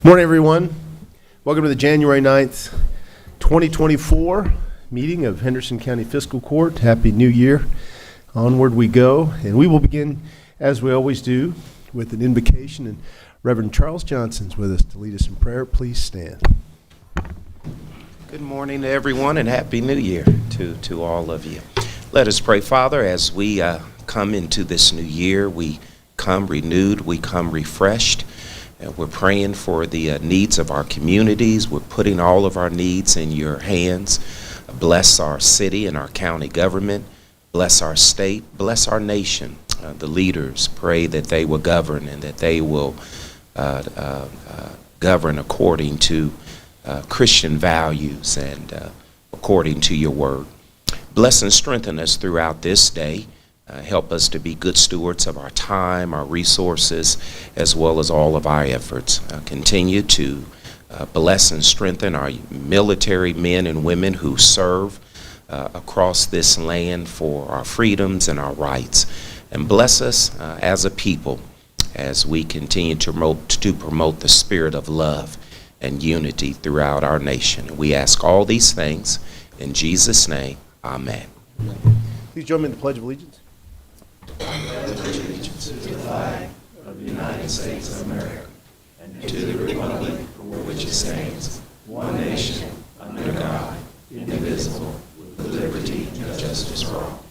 Morning, everyone. Welcome to the January 9th, 2024 meeting of Henderson County Fiscal Court. Happy New Year. Onward we go. And we will begin, as we always do, with an invocation. And Reverend Charles Johnson's with us to lead us in prayer. Please stand. Good morning to everyone and Happy New Year to all of you. Let us pray. Father, as we come into this new year, we come renewed, we come refreshed. We're praying for the needs of our communities. We're putting all of our needs in your hands. Bless our city and our county government. Bless our state. Bless our nation. The leaders, pray that they will govern and that they will govern according to Christian values and according to your word. Bless and strengthen us throughout this day. Help us to be good stewards of our time, our resources, as well as all of our efforts. Continue to bless and strengthen our military men and women who serve across this land for our freedoms and our rights. And bless us as a people as we continue to promote the spirit of love and unity throughout our nation. We ask all these things in Jesus' name. Amen. Please join me in the Pledge of Allegiance. I pledge allegiance to the flag of the United States of America and to the republic for which it stands, one nation, under God, indivisible, with liberty and justice for all.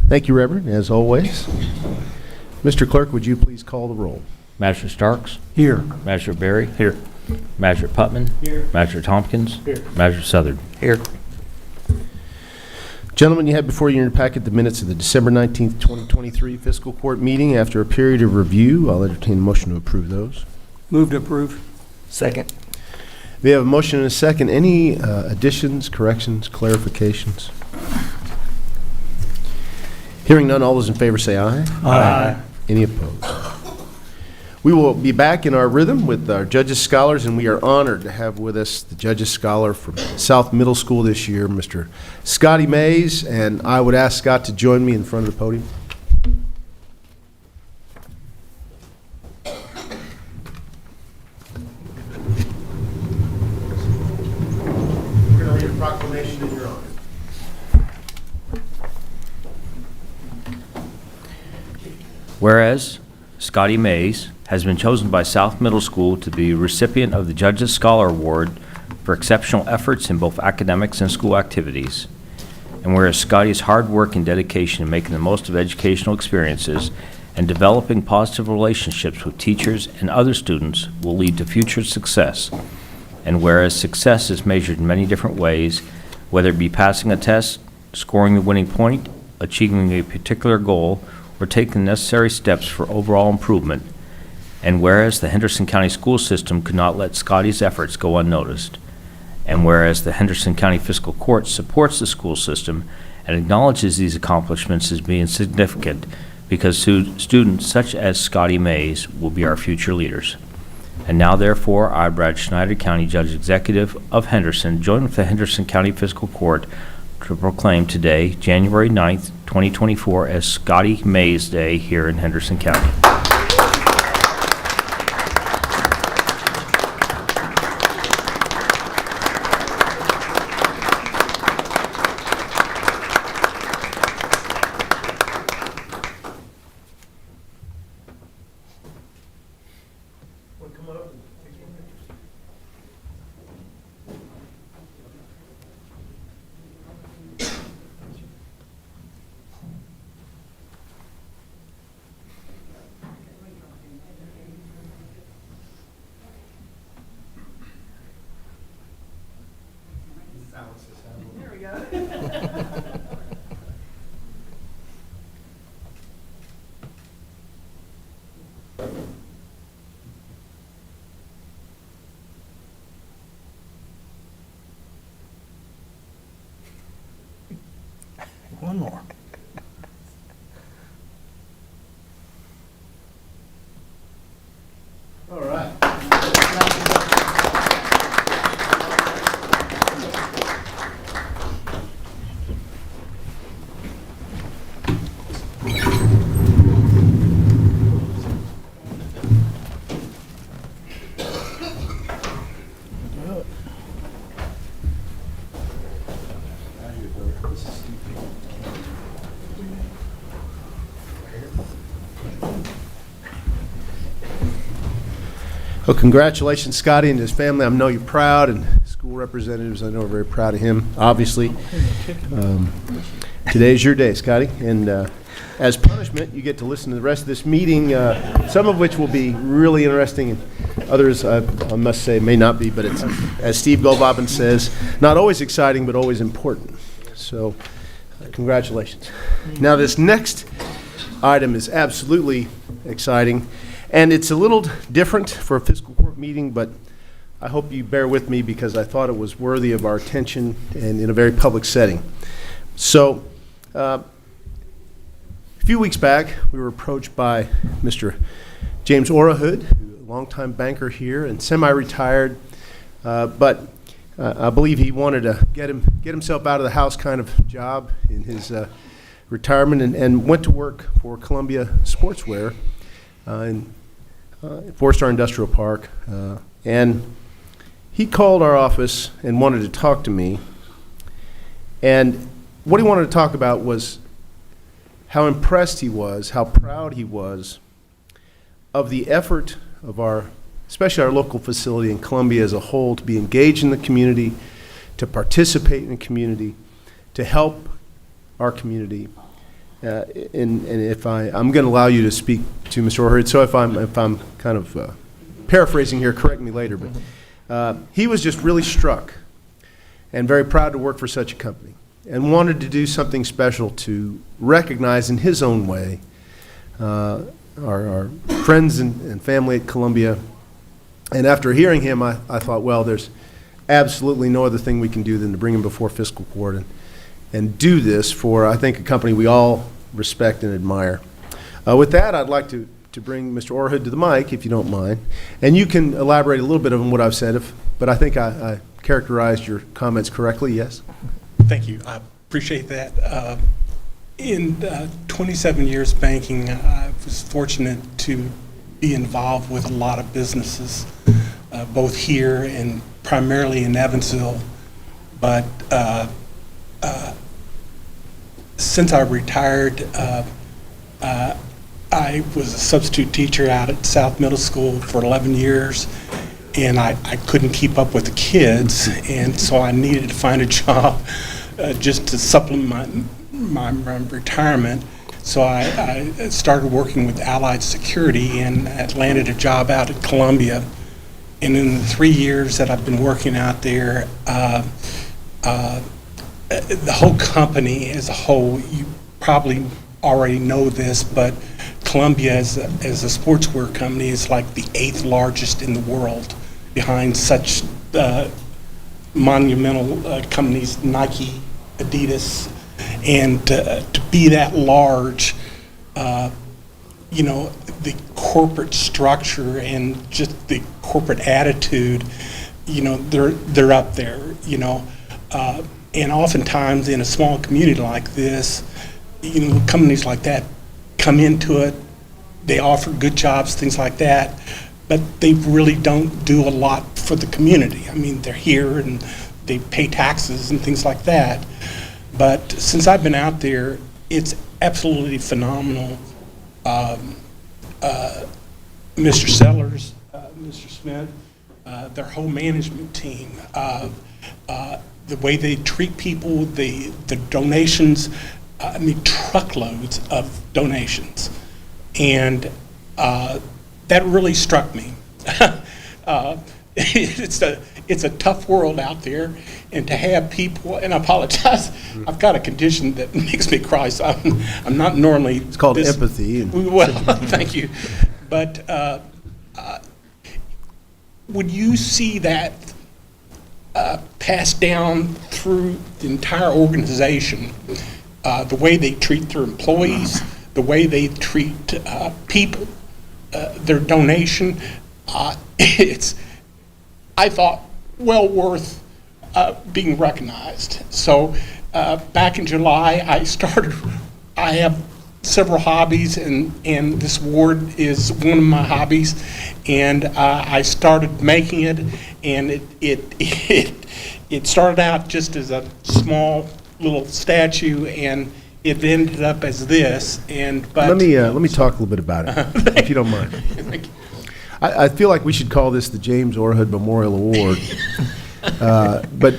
Thank you, Reverend, as always. Mr. Clerk, would you please call the roll? Magistrate Starks? Here. Magistrate Berry? Here. Magistrate Putman? Here. Magistrate Tompkins? Here. Magistrate Southern? Here. Gentlemen, you have before you in your packet the minutes of the December 19th, 2023 Fiscal Court meeting. After a period of review, I'll entertain a motion to approve those. Move to approve. Second. We have a motion and a second. Any additions, corrections, clarifications? Hearing none, all those in favor say aye. Aye. Any opposed? We will be back in our rhythm with our Judges Scholars, and we are honored to have with us the Judges Scholar from South Middle School this year, Mr. Scotty Mays, and I would ask Scott to join me in front of the podium. We're going to read a proclamation in your honor. Whereas Scotty Mays has been chosen by South Middle School to be recipient of the Judges Scholar Award for exceptional efforts in both academics and school activities. And whereas Scotty's hard work and dedication in making the most of educational experiences and developing positive relationships with teachers and other students will lead to future success. And whereas success is measured in many different ways, whether it be passing a test, scoring the winning point, achieving a particular goal, or taking the necessary steps for overall improvement. And whereas the Henderson County school system could not let Scotty's efforts go unnoticed. And whereas the Henderson County Fiscal Court supports the school system and acknowledges these accomplishments as being significant because students such as Scotty Mays will be our future leaders. And now, therefore, I, Brad Schneider, County Judge Executive of Henderson, join with the Henderson County Fiscal Court to proclaim today, January 9th, 2024, as Scotty Mays Day here in Henderson County. There we go. One more. All right. Well, congratulations, Scotty, and his family. I know you're proud, and school representatives, I know, are very proud of him, obviously. Today's your day, Scotty, and as punishment, you get to listen to the rest of this meeting, some of which will be really interesting, and others, I must say, may not be, but it's, as Steve Goldbobbin says, not always exciting, but always important. So, congratulations. Now, this next item is absolutely exciting, and it's a little different for a fiscal court meeting, but I hope you bear with me because I thought it was worthy of our attention and in a very public setting. So, a few weeks back, we were approached by Mr. James Orahood, a longtime banker here and semi-retired, but I believe he wanted to get himself out of the house kind of job in his retirement, and went to work for Columbia Sportswear in Four-Star Industrial Park, and he called our office and wanted to talk to me, and what he wanted to talk about was how impressed he was, how proud he was of the effort of especially our local facility in Columbia as a whole, to be engaged in the community, to participate in the community, to help our community. And if I'm going to allow you to speak to Mr. Orahood, so if I'm kind of paraphrasing here, correct me later, but he was just really struck and very proud to work for such a company, and wanted to do something special to recognize in his own way our friends and family at Columbia. And after hearing him, I thought, well, there's absolutely no other thing we can do than to bring him before fiscal court and do this for, I think, a company we all respect and admire. With that, I'd like to bring Mr. Orahood to the mic, if you don't mind. And you can elaborate a little bit on what I've said, but I think I characterized your comments correctly, yes? Thank you. I appreciate that. In 27 years banking, I was fortunate to be involved with a lot of businesses, both here and primarily in Evansville. But since I retired, I was a substitute teacher out at South Middle School for 11 years. And I couldn't keep up with the kids, and so I needed to find a job just to supplement my retirement. So I started working with Allied Security, and I landed a job out at Columbia. And in the 3 years that I've been working out there, the whole company as a whole, you probably already know this, but Columbia as a sportswear company is like the 8th largest in the world, behind such monumental companies, Nike, Adidas, and to be that large, you know, the corporate structure and just the corporate attitude, you know, they're up there, you know, and oftentimes in a small community like this, you know, companies like that come into it, they offer good jobs, things like that, but they really don't do a lot for the community. I mean, they're here and they pay taxes and things like that. But since I've been out there, it's absolutely phenomenal. Mr. Sellers, Mr. Smith, their whole management team, the way they treat people, the donations, I mean, truckloads of donations. And that really struck me. It's a tough world out there, and to have people, and I apologize, I've got a condition that makes me cry, so I'm not normally. It's called empathy. Well, thank you. But would you see that passed down through the entire organization, the way they treat their employees, the way they treat people, their donation, it's, I thought, well worth being recognized. So back in July, I have several hobbies, and this award is one of my hobbies, and I started making it, and it started out just as a small little statue, and it ended up as this. But let me talk a little bit about it, if you don't mind. Thank you. I feel like we should call this the James Orhood Memorial Award. But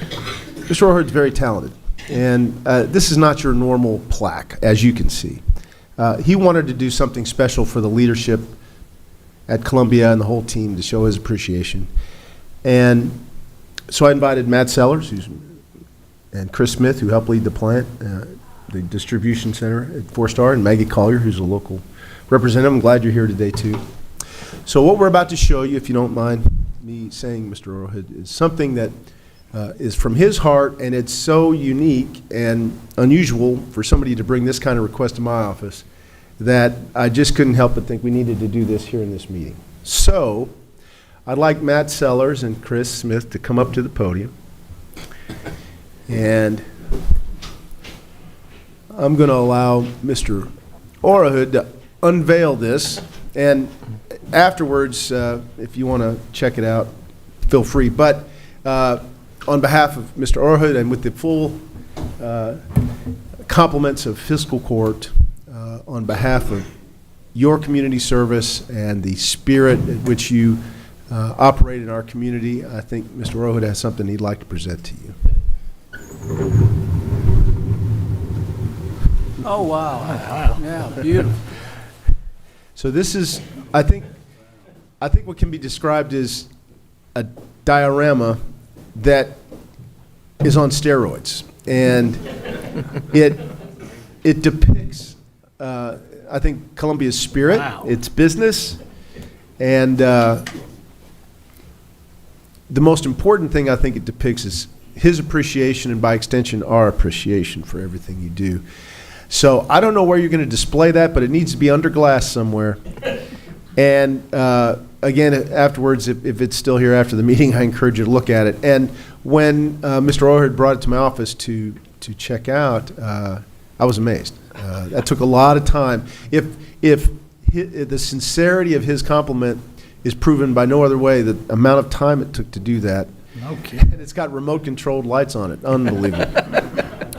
Mr. Orhood's very talented, and this is not your normal plaque, as you can see. He wanted to do something special for the leadership at Columbia and the whole team to show his appreciation. And so I invited Matt Sellers and Chris Smith, who helped lead the plant, the distribution center at 4-Star, and Maggie Collier, who's a local representative. I'm glad you're here today, too. So what we're about to show you, if you don't mind me saying, Mr. Orhood, is something that is from his heart, and it's so unique and unusual for somebody to bring this kind of request to my office that I just couldn't help but think we needed to do this here in this meeting. So I'd like Matt Sellers and Chris Smith to come up to the podium. And I'm going to allow Mr. Orhood to unveil this. And afterwards, if you want to check it out, feel free. But on behalf of Mr. Orhood and with the full compliments of Fiscal Court, on behalf of your community service and the spirit at which you operate in our community, I think Mr. Orhood has something he'd like to present to you. Oh, wow. Yeah, beautiful. So this is, I think what can be described as a diorama that is on steroids, and it depicts, I think, Columbia's spirit, Wow. its business, and the most important thing I think it depicts is his appreciation, and by extension, our appreciation for everything you do. So I don't know where you're going to display that, but it needs to be under glass somewhere. And again, afterwards, if it's still here after the meeting, I encourage you to look at it. And when Mr. Orhood brought it to my office to check out, I was amazed. That took a lot of time. If the sincerity of his compliment is proven by no other way, the amount of time it took to do that. No kidding. And it's got remote-controlled lights on it. Unbelievable.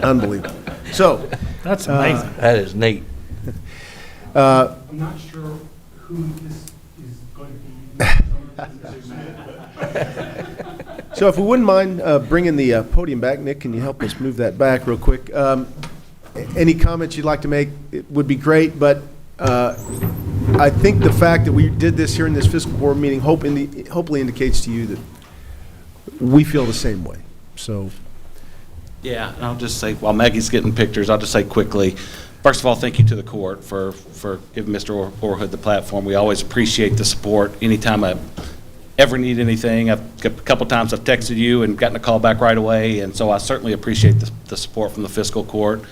Unbelievable. So, That's amazing. That is neat. I'm not sure who this is going to be. so if we wouldn't mind bringing the podium back, Nick, can you help us move that back real quick? Any comments you'd like to make, it would be great, but I think the fact that we did this here in this fiscal board meeting hopefully indicates to you that we feel the same way. So, Yeah, and I'll just say, while Maggie's getting pictures, I'll just say quickly, first of all, thank you to the court for giving Mr. Orhood the platform. We always appreciate the support. Anytime I ever need anything, a couple times I've texted you and gotten a call back right away, and so I certainly appreciate the support from the fiscal court.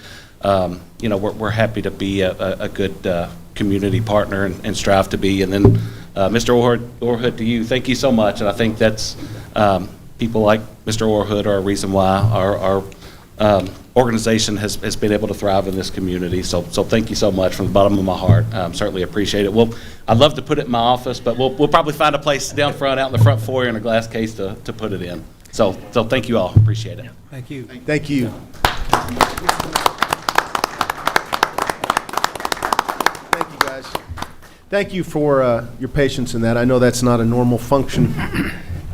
You know, we're happy to be a good community partner and strive to be. And then, Mr. Orhood, to you, thank you so much. And I think that's people like Mr. Orhood are a reason why our organization has been able to thrive in this community. So thank you so much from the bottom of my heart. Certainly appreciate it. I'd love to put it in my office, but we'll probably find a place down front, out in the front foyer in a glass case to put it in. So thank you all. Appreciate it. Thank you. thank you. Thank you, guys. Thank you for your patience in that. I know that's not a normal function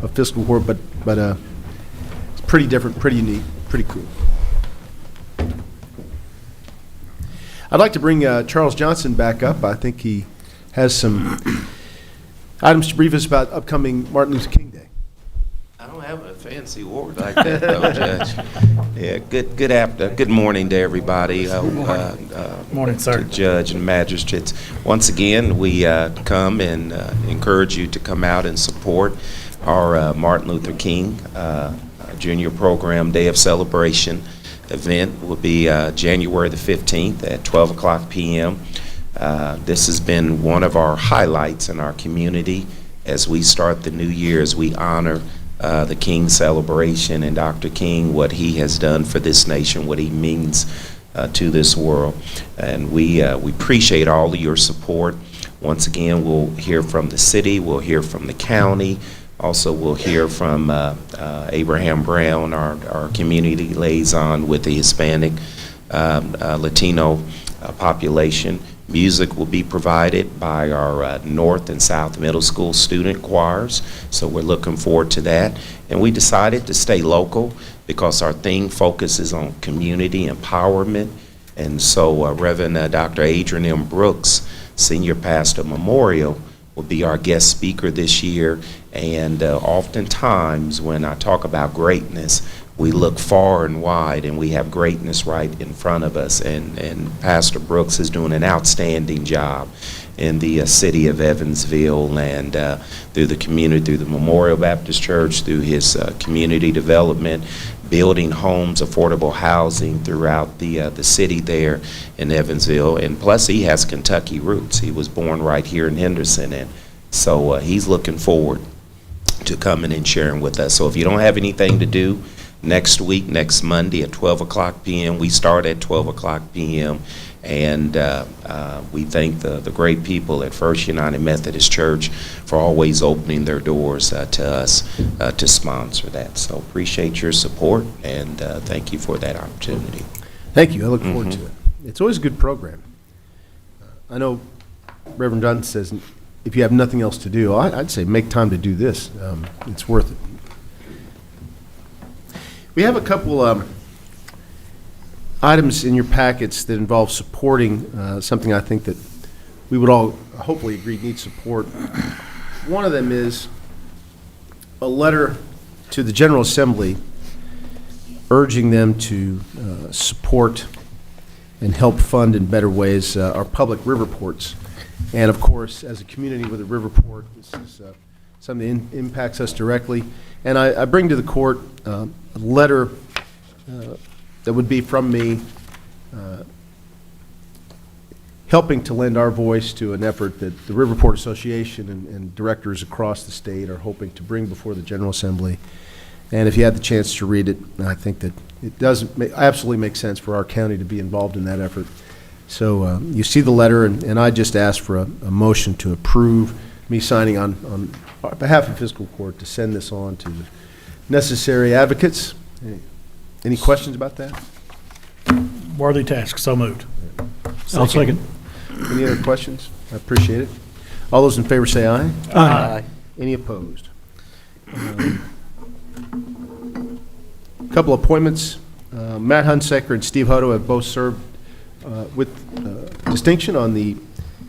of fiscal court, but it's pretty different, pretty unique, pretty cool. I'd like to bring Charles Johnson back up. I think he has some items to brief us about upcoming Martin Luther King Day. I don't have a fancy award like that, though, Judge. Yeah, good morning to everybody. Morning, sir. To Judge and magistrates. Once again, we come and encourage you to come out and support our Martin Luther King Junior Program Day of Celebration event. Will be January the 15th at 12 o'clock p.m. This has been one of our highlights in our community as we start the new year, as we honor the King celebration and Dr. King, what he has done for this nation, what he means to this world. And we appreciate all of your support. Once again, we'll hear from the city, we'll hear from the county. Also, we'll hear from Abraham Brown, our community liaison with the Hispanic Latino population. Music will be provided by our North and South Middle School student choirs, so we're looking forward to that. And we decided to stay local because our theme focuses on community empowerment. And so Reverend Dr. Adrian M. Brooks, Senior Pastor Memorial, will be our guest speaker this year. And oftentimes when I talk about greatness, we look far and wide, and we have greatness right in front of us. And Pastor Brooks is doing an outstanding job in the city of Evansville, and through the community, through the Memorial Baptist Church, through his community development, building homes, affordable housing throughout the city there in Evansville. And plus, he has Kentucky roots. He was born right here in Henderson, and so he's looking forward to coming and sharing with us. So if you don't have anything to do, next week, next Monday at 12 o'clock p.m. We start at 12 o'clock p.m. And we thank the great people at First United Methodist Church for always opening their doors to us to sponsor that. So appreciate your support, and thank you for that opportunity. Thank you. I look forward to it. It's always a good program. I know Reverend Dunn says if you have nothing else to do, I'd say make time to do this. It's worth it. We have a couple items in your packets that involve supporting something I think that we would all hopefully agree needs support. One of them is a letter to the General Assembly urging them to support and help fund in better ways our public river ports. And of course, as a community with a river port, this is something that impacts us directly. And I bring to the court a letter that would be from me helping to lend our voice to an effort that the Riverport Association and directors across the state are hoping to bring before the General Assembly. And if you had the chance to read it, I think that it absolutely make sense for our county to be involved in that effort. So you see the letter, and I just asked for a motion to approve me signing on behalf of Fiscal Court to send this on to the necessary advocates. Any questions about that? Worthy task, so moved. I'll second. Any other questions? I appreciate it. All those in favor say aye. Aye. Any opposed? Couple appointments. Matt Hunsaker and Steve Hutto have both served with distinction on the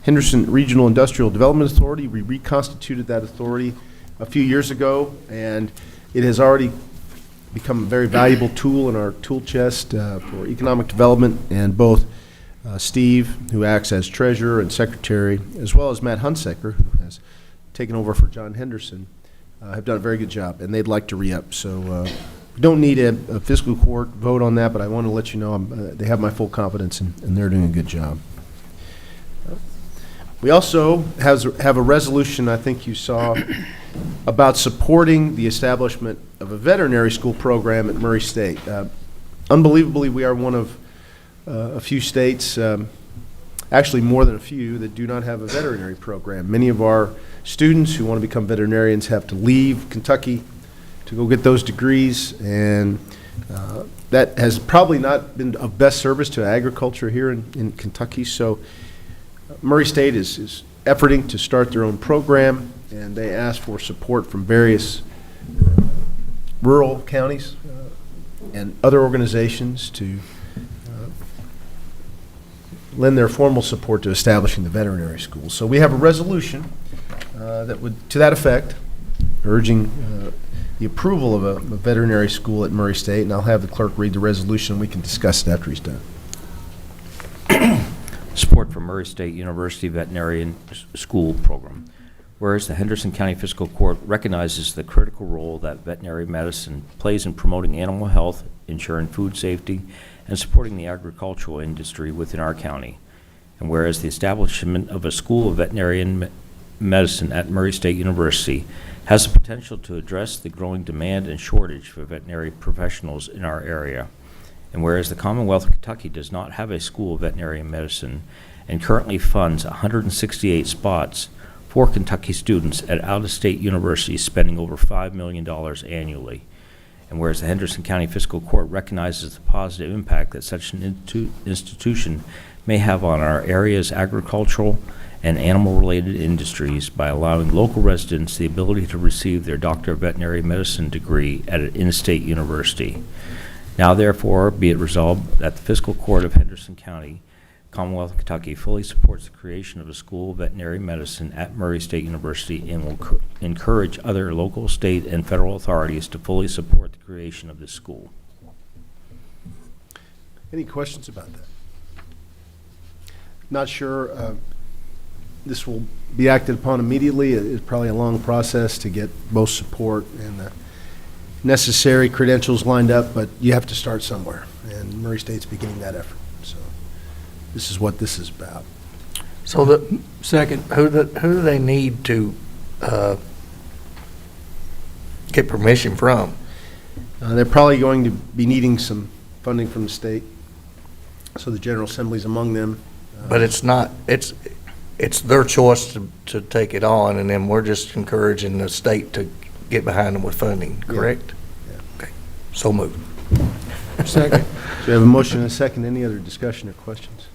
Henderson Regional Industrial Development Authority. We reconstituted that authority a few years ago, and it has already become a very valuable tool in our tool chest for economic development. And both Steve, who acts as treasurer and secretary, as well as Matt Hunsaker, who has taken over for John Henderson, have done a very good job, and they'd like to re-up. So we don't need a fiscal court vote on that, but I want to let you know they have my full confidence, and they're doing a good job. We also have a resolution, I think you saw, about supporting the establishment of a veterinary school program at Murray State. Unbelievably, we are one of a few states, actually more than a few, that do not have a veterinary program. Many of our students who want to become veterinarians have to leave Kentucky to go get those degrees, and that has probably not been of best service to agriculture here in Kentucky. So Murray State is efforting to start their own program, and they ask for support from various rural counties and other organizations to lend their formal support to establishing the veterinary school. So we have a resolution that would, to that effect, urging the approval of a veterinary school at Murray State, and I'll have the clerk read the resolution, and we can discuss it after he's done. Support for Murray State University Veterinarian School Program. Whereas the Henderson County Fiscal Court recognizes the critical role that veterinary medicine plays in promoting animal health, ensuring food safety, and supporting the agricultural industry within our county. And whereas the establishment of a school of veterinarian medicine at Murray State University has the potential to address the growing demand and shortage for veterinary professionals in our area. And whereas the Commonwealth of Kentucky does not have a school of veterinary medicine and currently funds 168 spots for Kentucky students at out-of-state universities spending over $5 million annually. And whereas the Henderson County Fiscal Court recognizes the positive impact that such an institution may have on our area's agricultural and animal-related industries by allowing local residents the ability to receive their Doctor of Veterinary Medicine degree at an in-state university. Now therefore be it resolved that the Fiscal Court of Henderson County, Commonwealth of Kentucky, fully supports the creation of a School of Veterinary Medicine at Murray State University and will encourage other local, state, and federal authorities to fully support the creation of this school. Any questions about that? Not sure. This will be acted upon immediately. It's probably a long process to get both support and the necessary credentials lined up, but you have to start somewhere, and Murray State's beginning that effort. So this is what this is about. So the second, who do they need to get permission from? They're probably going to be needing some funding from the state, so the General Assembly's among them. But it's not, it's their choice to take it on, and then we're just encouraging the state to get behind them with funding, correct? Yeah. Okay, so moved. Second. So we have a motion and a second. Any other discussion or questions?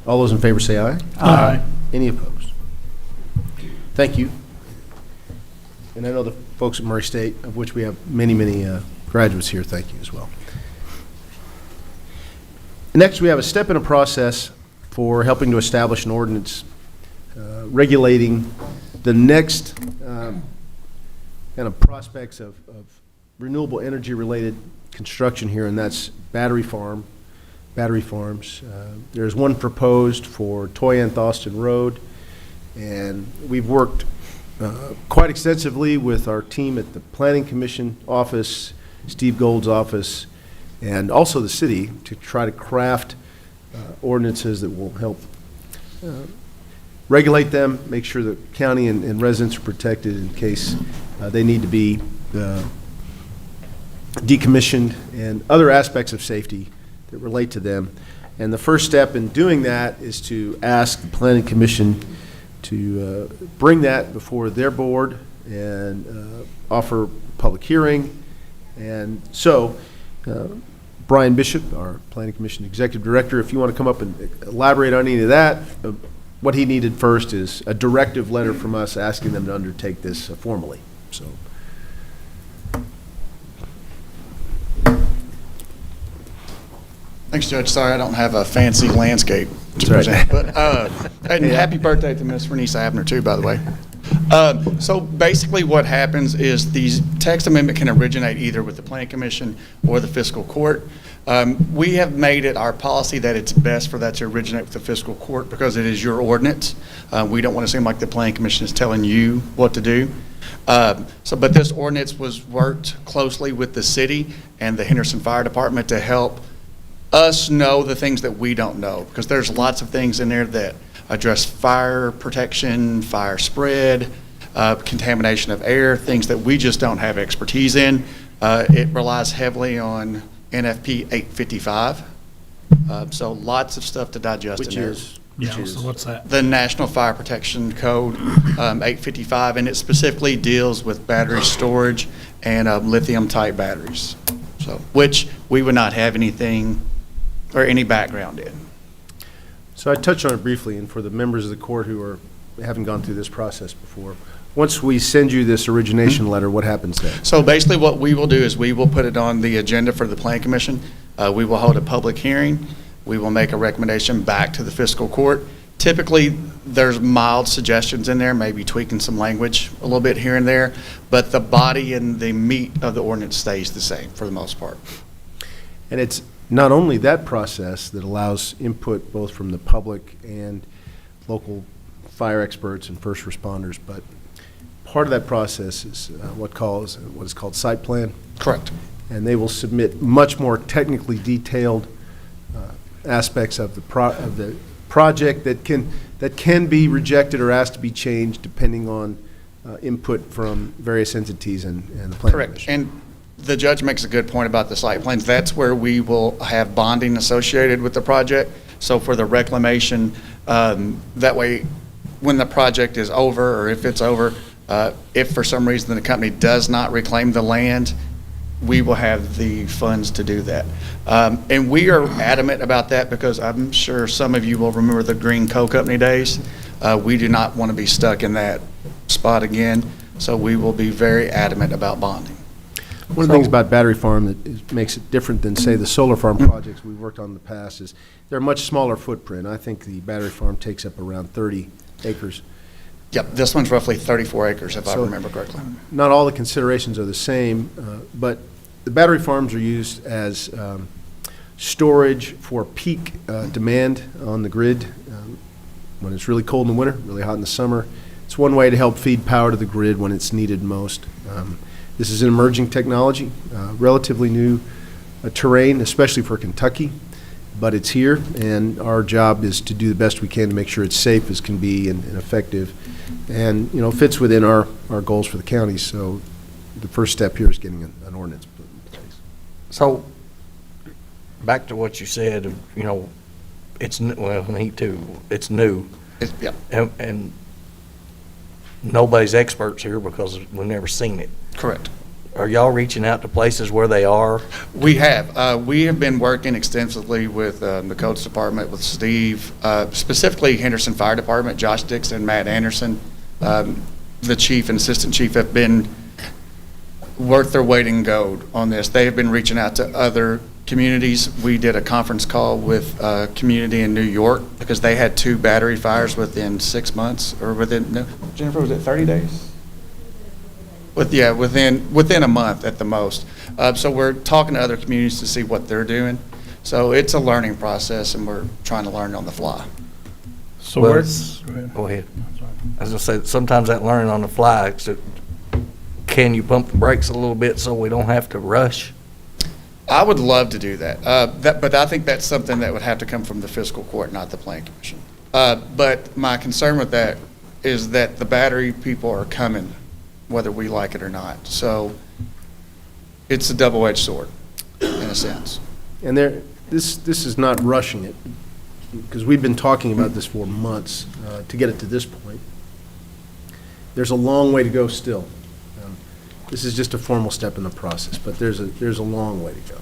All those in favor say aye. Aye. Any opposed? Thank you. And I know the folks at Murray State, of which we have many, many graduates here, thank you as well. Next, we have a step in a process for helping to establish an ordinance regulating the next kind of prospects of renewable energy related construction here, and that's battery farms. There's one proposed for Toyanth Austin Road, and we've worked quite extensively with our team at the Planning Commission office, Steve Gold's office, and also the city to try to craft ordinances that will help regulate them, make sure the county and residents are protected in case they need to be decommissioned, and other aspects of safety that relate to them. And the first step in doing that is to ask the Planning Commission to bring that before their board and offer public hearing. And so, Brian Bishop, our Planning Commission Executive Director, if you want to come up and elaborate on any of that, what he needed first is a directive letter from us asking them to undertake this formally. So. Thanks, Judge. Sorry, I don't have a fancy landscape to That's right. present. But, and happy birthday to Miss Renise Abner, too, by the way. So basically what happens is these text amendment can originate either with the Planning Commission or the Fiscal Court. We have made it our policy that it's best for that to originate with the Fiscal Court because it is your ordinance. We don't want to seem like the Planning Commission is telling you what to do. But this ordinance was worked closely with the city and the Henderson Fire Department to help us know the things that we don't know, because there's lots of things in there that address fire protection, fire spread, contamination of air, things that we just don't have expertise in. It relies heavily on NFP 855. So lots of stuff to digest in there. Yeah, so what's that? The National Fire Protection Code 855, and it specifically deals with battery storage and lithium type batteries. So, which we would not have anything or any background in. So I touched on it briefly, and for the members of the court who haven't gone through this process before, once we send you this origination letter, what happens then? So basically what we will do is we will put it on the agenda for the Planning Commission. We will hold a public hearing. We will make a recommendation back to the Fiscal Court. Typically, there's mild suggestions in there, maybe tweaking some language a little bit here and there, but the body and the meat of the ordinance stays the same for the most part. And it's not only that process that allows input both from the public and local fire experts and first responders, but part of that process is what is called site plan. Correct. And they will submit much more technically detailed aspects of the project that can be rejected or asked to be changed depending on input from various entities and the Planning Correct. Commission. And the judge makes a good point about the site plans. That's where we will have bonding associated with the project. So for the reclamation, that way when the project is over, or if it's over, If for some reason the company does not reclaim the land, we will have the funds to do that. And we are adamant about that because I'm sure some of you will remember the Green Coal Company days. We do not want to be stuck in that spot again, so we will be very adamant about bonding. One of the things about battery farm that makes it different than, say, the solar farm projects we've worked on in the past is they're a much smaller footprint. I think the battery farm takes up around 30 acres. Yep, this one's roughly 34 acres, if I So- remember correctly. Not all the considerations are the same, but the battery farms are used as storage for peak demand on the grid when it's really cold in the winter, really hot in the summer. It's one way to help feed power to the grid when it's needed most. This is an emerging technology, relatively new terrain, especially for Kentucky, but it's here, and our job is to do the best we can to make sure it's safe as can be and effective, and, you know, fits within our goals for the county. So the first step here is getting an ordinance put in place. So, back to what you said, you know, it's, well, me too, it's new, Yep, and nobody's experts here because we've never seen it. correct. Are y'all reaching out to places where they are? We have. We have been working extensively with the Codes Department, with Steve, specifically Henderson Fire Department, Josh Dixon, Matt Anderson. The chief and assistant chief have been worth their weight in gold on this. They have been reaching out to other communities. We did a conference call with a community in New York because they had 2 battery fires within 6 months, or within, no, Jennifer, was it 30 days? Within a month at the most. So we're talking to other communities to see what they're doing. So it's a learning process, and we're trying to learn on the fly. So Well, where's, go ahead. Go ahead. I was gonna say, sometimes that learning on the fly, so can you pump the brakes a little bit so we don't have to rush? I would love to do that. But I think that's something that would have to come from the fiscal court, not the planning commission. But my concern with that is that the battery people are coming, whether we like it or not. So it's a double-edged sword, in a sense. And this is not rushing it, because we've been talking about this for months to get it to this point. There's a long way to go still. This is just a formal step in the process, but there's a long way to go.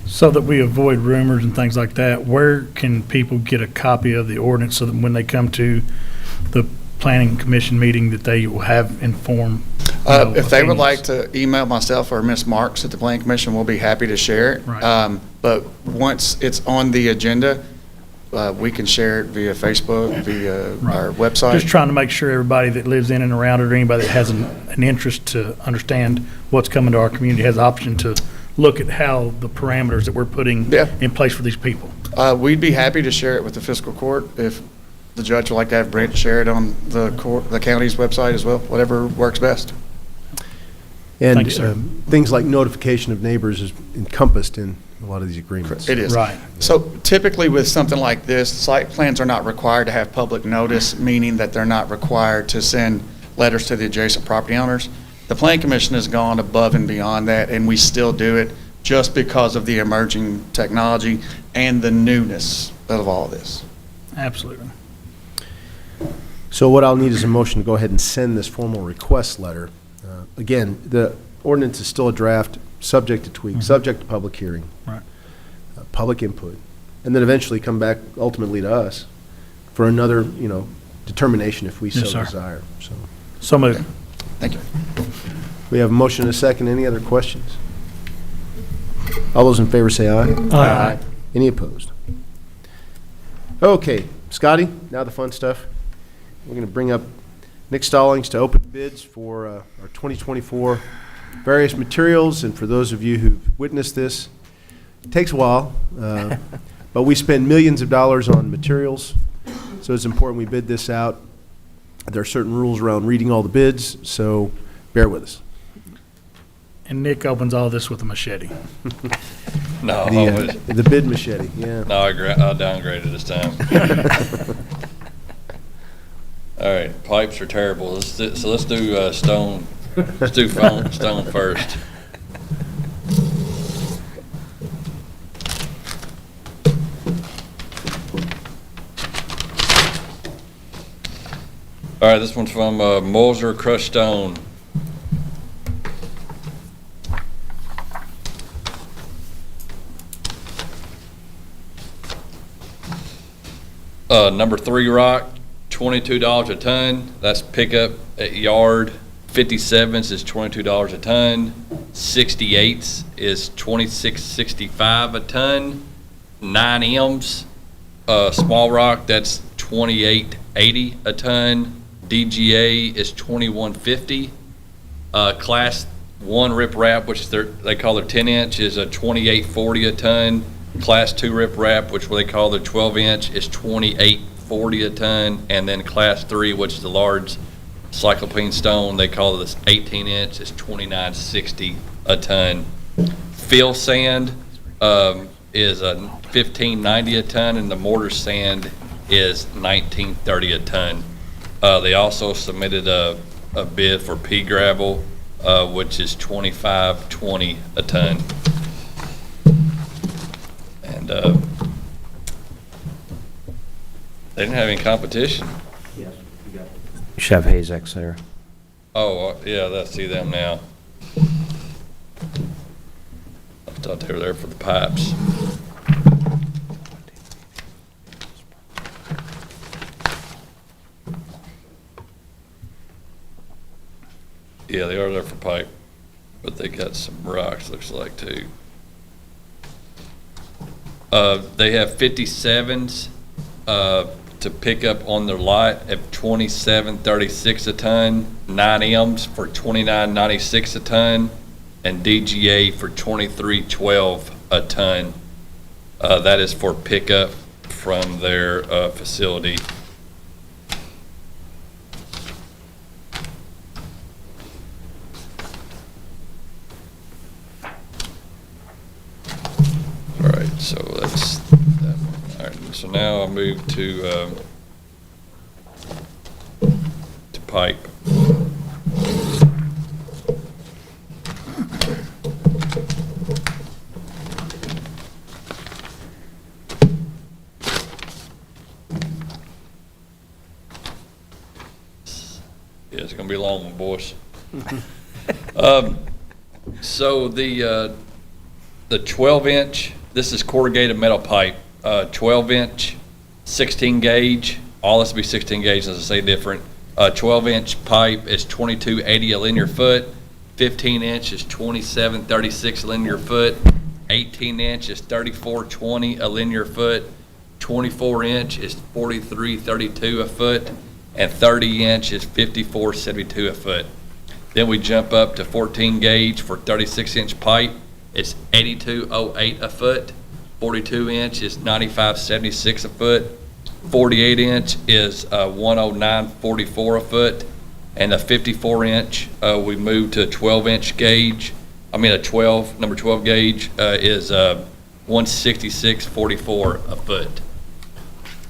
So that we avoid rumors and things like that, where can people get a copy of the ordinance so that when they come to the planning commission meeting that they will have informed? If they would like to email myself or Ms. Marks at the Planning Commission, we'll be happy to share it. Right. But once it's on the agenda, we can share it via Facebook, via our website. Just trying to make sure everybody that lives in and around it, or anybody that has an interest to understand what's coming to our community, has the option to look at how the parameters that we're putting Yeah. in place for these people. We'd be happy to share it with the fiscal court if the judge would like to have Brent share it on the county's website as well, whatever works best. And Thank you, sir. things like notification of neighbors is encompassed in a lot of these agreements. It is. Right. So typically with something like this, site plans are not required to have public notice, meaning that they're not required to send letters to the adjacent property owners. The Planning Commission has gone above and beyond that, and we still do it just because of the emerging technology and the newness of all of this. Absolutely. So what I'll need is a motion to go ahead and send this formal request letter. Again, the ordinance is still a draft, subject to tweak, subject to public hearing. Right. Public input, and then eventually come back ultimately to us for another, determination if we so Yes, sir. desire. So So moved. Thank you. we have a motion and a second. Any other questions? All those in favor say aye. Aye. Any opposed? Okay, Scotty, now the fun stuff. We're going to bring up Nick Stallings to open bids for our 2024 various materials. And for those of you who've witnessed this, it takes a while, but we spend millions of dollars on materials, so it's important we bid this out. There are certain rules around reading all the bids, so bear with us. And Nick opens all this with a machete. No, The bid machete, yeah. no, I downgraded this time. All right, pipes are terrible. Let's do stone. Let's do stone first. All right, this one's from Moser Crushed Stone. Number 3 rock, $22 a ton. That's pickup at yard. 57s is $22 a ton. 68s is $26.65 a ton. 9Ms, small rock, that's $28.80 a ton. DGA is $21.50. Class 1 riprap, which they call their 10-inch, is a $28.40 a ton. Class 2 riprap, which they call their 12-inch, is $28.40 a ton. And then Class 3, which is the large cyclopene stone, they call this 18-inch, is $29.60 a ton. Fill sand is a $15.90 a ton, and the mortar sand is $19.30 a ton. They also submitted a bid for pea gravel, which is $25.20 a ton. And they didn't have any competition. You should have Hazex there. Oh, yeah, I see them now. I thought they were there for the pipes. Yeah, they are there for pipe, but they got some rocks, looks like, too. They have 57s to pick up on their lot at $27.36 a ton, 9Ms for $29.96 a ton, and DGA for $23.12 a ton. That is for pickup from their facility. All right, so that's that one. All right, so now I'll move to pipe. Yeah, it's gonna be a long one, boys. So the 12-inch, this is corrugated metal pipe, 12-inch, 16 gauge, all this will be 16 gauge, as I say, different. 12-inch pipe is $22.80 a linear foot, 15-inch is $27.36 a linear foot, 18-inch is $34.20 a linear foot, 24-inch is $43.32 a foot, and 30-inch is $54.72 a foot. Then we jump up to 14 gauge for 36-inch pipe. It's $82.08 a foot. 42-inch is $95.76 a foot. 48-inch is $109.44 a foot. And the 54-inch, we moved to a 12-inch gauge. Number 12 gauge is $166.44 a foot.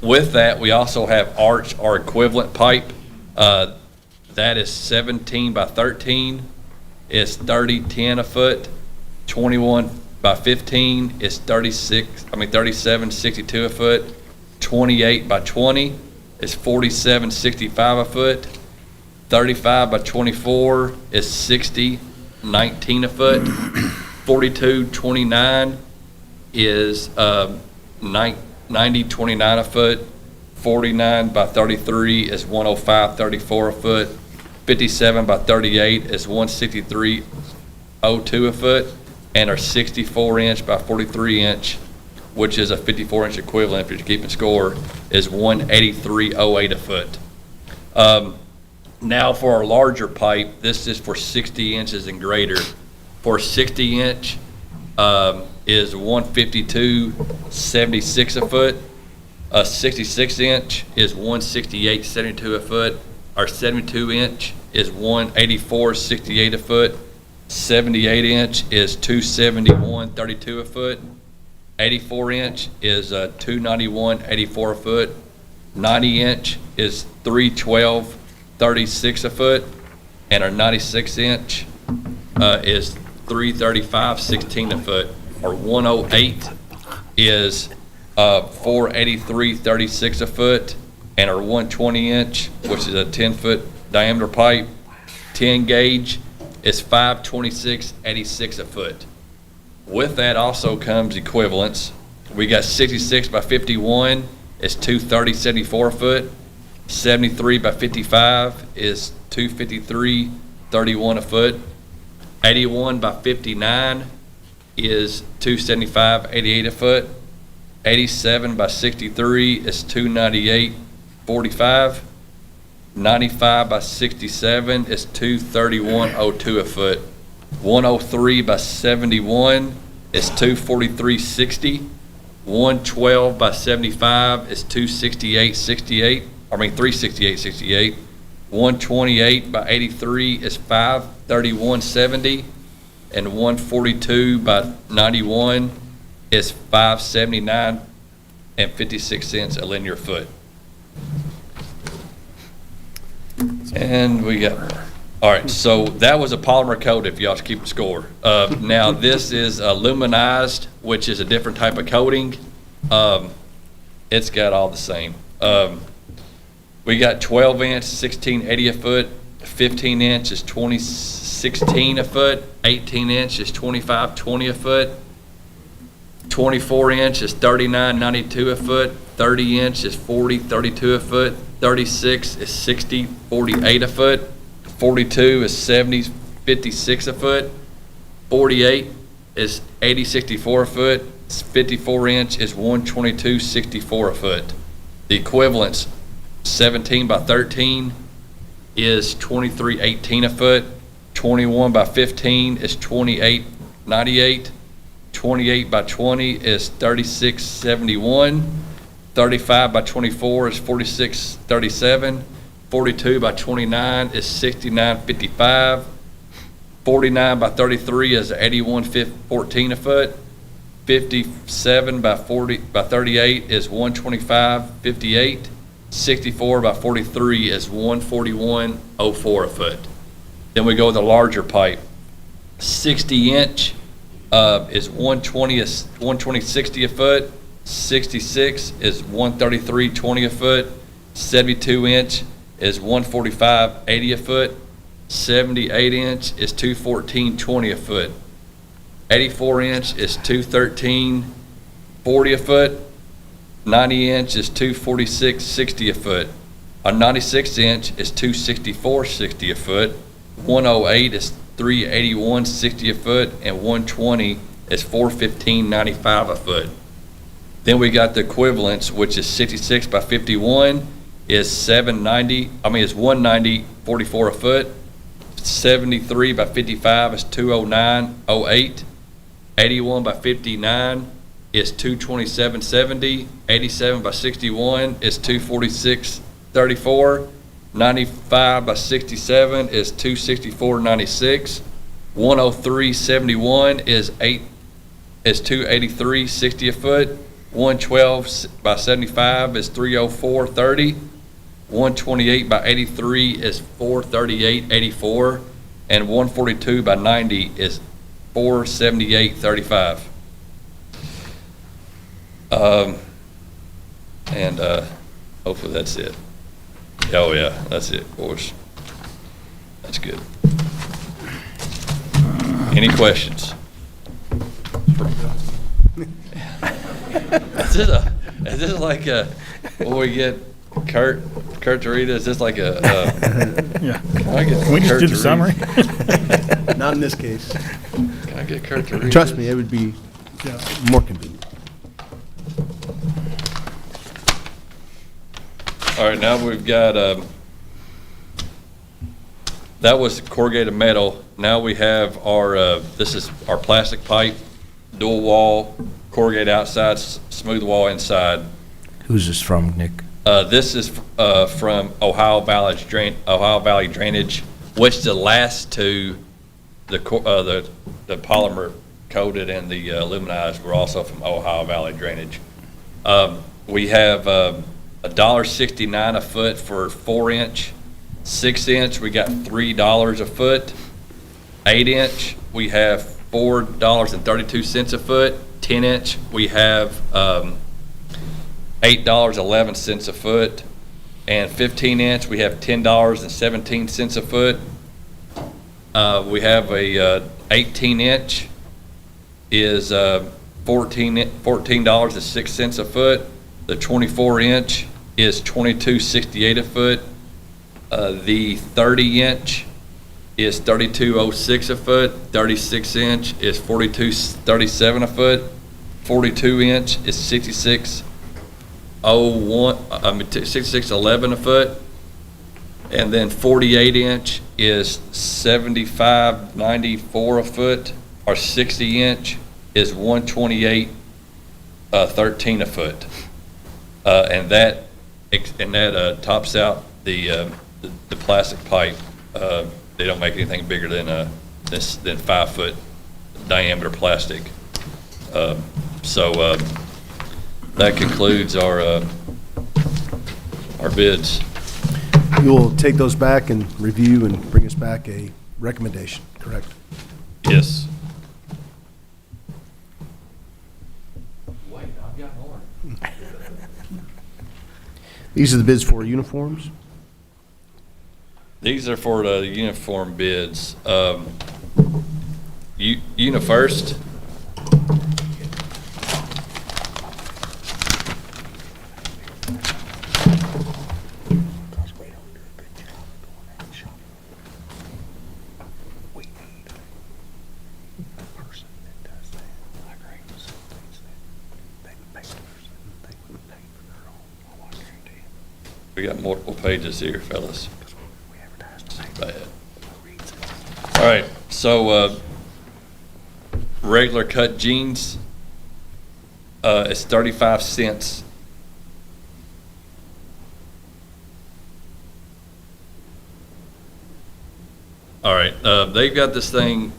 With that, we also have arch or equivalent pipe. That is 17 by 13. It's 30.10 a foot. 21 by 15 is 37.62 a foot. 28 by 20 is 47.65 a foot. 35 by 24 is 60.19 a foot. 42.29 is 90.29 a foot. 49 by 33 is 105.34 a foot. 57 by 38 is 163.02 a foot. And our 64-inch by 43-inch, which is a 54-inch equivalent, if you're keeping score, is 183.08 a foot. Now for our larger pipe, this is for 60 inches and greater. For 60-inch is 152.76 a foot. A 66-inch is 168.72 a foot. Our 72-inch is 184.68 a foot. 78-inch is 271.32 a foot. 84-inch is 291.84 a foot. 90-inch is 312.36 a foot. And our 96-inch is 335.16 a foot. Our 108 is 483.36 a foot. and our 120 inch, which is a 10-foot diameter pipe, 10 gauge, is $526.86 a foot. With that also comes equivalents. We got 66 by 51 is $230.74 a foot. 73 by 55 is $253.31 a foot. 81 by 59 is $275.88 a foot. 87 by 63 is $298.45. 95 by 67 is $231.02 a foot. 103 by 71 is $243.60. 112 by 75 is $368.68. 128 by 83 is $531.70, and 142 by 91 is $579.56 a linear foot. And we got, all right, so that was a polymer coat if y'all keep score. Now this is aluminized, which is a different type of coating. It's got all the same. We got 12 inch, 1680 a foot, 15 inch is 2016 a foot, 18 inch is 2520 a foot, 24 inch is 3992 a foot, 30 inch is 4032 a foot, 36 is 6048 a foot, 42 is 7056 a foot, 48 is 8064 a foot, 54 inch is 12264 a foot. The equivalents, 17 by 13 is 2318 a foot, 21 by 15 is 2898, 28 by 20 is 3671, 35 by 24 is 4637, 42 by 29 is 6955, 49 by 33 is 8114 a foot, 57 by 38 is 12558, 64 by 43 is 14104 a foot. Then we go with a larger pipe. 60 inch is 120.60 a foot. 66 is 133.20 a foot. 72 inch is 145.80 a foot. 78 inch is 214.20 a foot. 84 inch is 213.40 a foot. 90 inch is 246.60 a foot. A 96 inch is 264.60 a foot. 108 is 381.60 a foot, and 120 is 415.95 a foot. Then we got the equivalents, which is 66 by 51 is 190.44 a foot. 73 by 55 is 209.08. 81 by 59 is 227.70. 87 by 61 is 246.34. 95 by 67 is 264.96. 103.71 is 283.60 a foot. 112 by 75 is 304.30. 128 by 83 is 438.84, and 142 by 90 is 478.35. Hopefully that's it. Oh yeah, that's it, of course. That's good. Any questions? Is this like when we get Kurt to read it? Is this like a Yeah. can I get Can we just Kurt do to the summary? Not in this case. Can I get Kurt to read Trust this? me, it would be more convenient. All right, now we've got, that was corrugated metal. Now we have our, this is our plastic pipe, dual wall, corrugated outside, smooth wall inside. Who's this from, Nick? This is from Ohio Valley Drainage, which the last two, the polymer coated and the aluminized were also from Ohio Valley Drainage. We have $1.69 a foot for 4 inch. 6 inch, we got $3 a foot. 8 inch, we have $4.32 a foot. 10 inch, we have $8.11 a foot. And 15-inch, we have $10.17 a foot. We have a 18-inch is $14.06 a foot. The 24-inch is $22.68 a foot. The 30-inch is $32.06 a foot. 36-inch is $42.37 a foot. 42-inch is $66.11 a foot. And then 48-inch is $75.94 a foot. Our 60-inch is $128.13 a foot. And that tops out the plastic pipe. They don't make anything bigger than 5 foot diameter plastic. So that concludes our bids. You'll take those back and review and bring us back a recommendation, correct? Yes. These are the bids for uniforms? These are for the uniform bids. UniFirst. We got multiple pages here, fellas. Bad. All right, so regular cut jeans is 35 cents. All right, they've got this thing.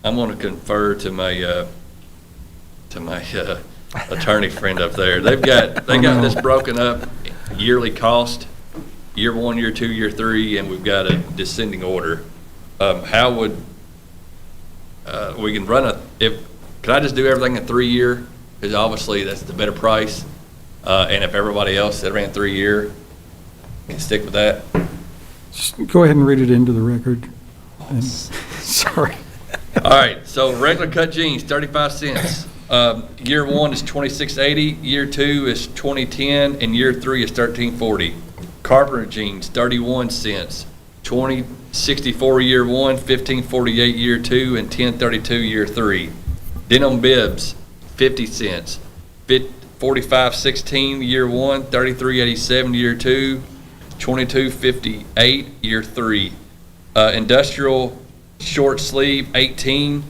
I'm going to confer to my attorney friend up there. They got this broken up yearly cost, year 1, year 2, year 3, and we've got a descending order. How would we can run can I just do everything in 3 year? Because obviously that's the better price. And if everybody else that ran 3 year can stick with that. Just go ahead and read it into the record. Sorry. All right, so regular cut jeans, 35 cents. Year 1 is $26.80, year 2 is $20.10, and year 3 is $13.40. Carpenter jeans, 31 cents. $20.64 year 1, $15.48 year 2, and $10.32 year 3. Denim bibs, 50 cents. $45.16 year 1, $33.87 year 2, $22.58 year 3. Industrial short sleeve, 18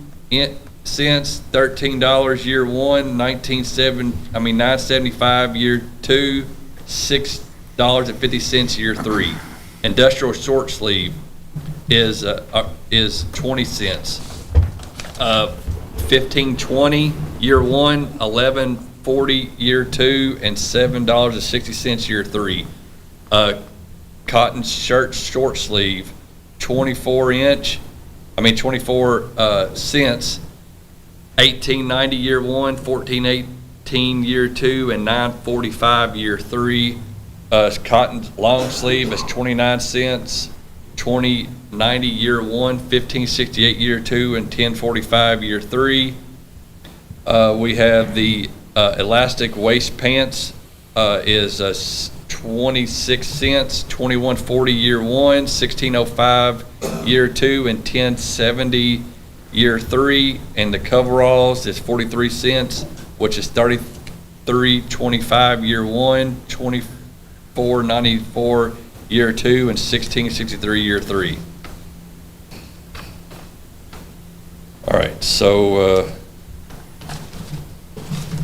cents, $13 year 1, $9.75 year 2, $6.50 year 3. Industrial short sleeve is 20 cents. 15.20 year 1, $11.40 year 2, and $7.60 year 3. Cotton shirt short sleeve, 24 cents, $18.90 year 1, $14.18 year 2, and $9.45 year 3. Cotton long sleeve is 29 cents, $20.90 year 1, $15.68 year 2, and $10.45 year 3. We have the elastic waist pants is 26 cents, $21.40 year 1, $16.05 year 2, and $10.70 year 3. And the coveralls is 43 cents, which is $33.25 year 1, $24.94 year 2, and $16.63 year 3. All right, so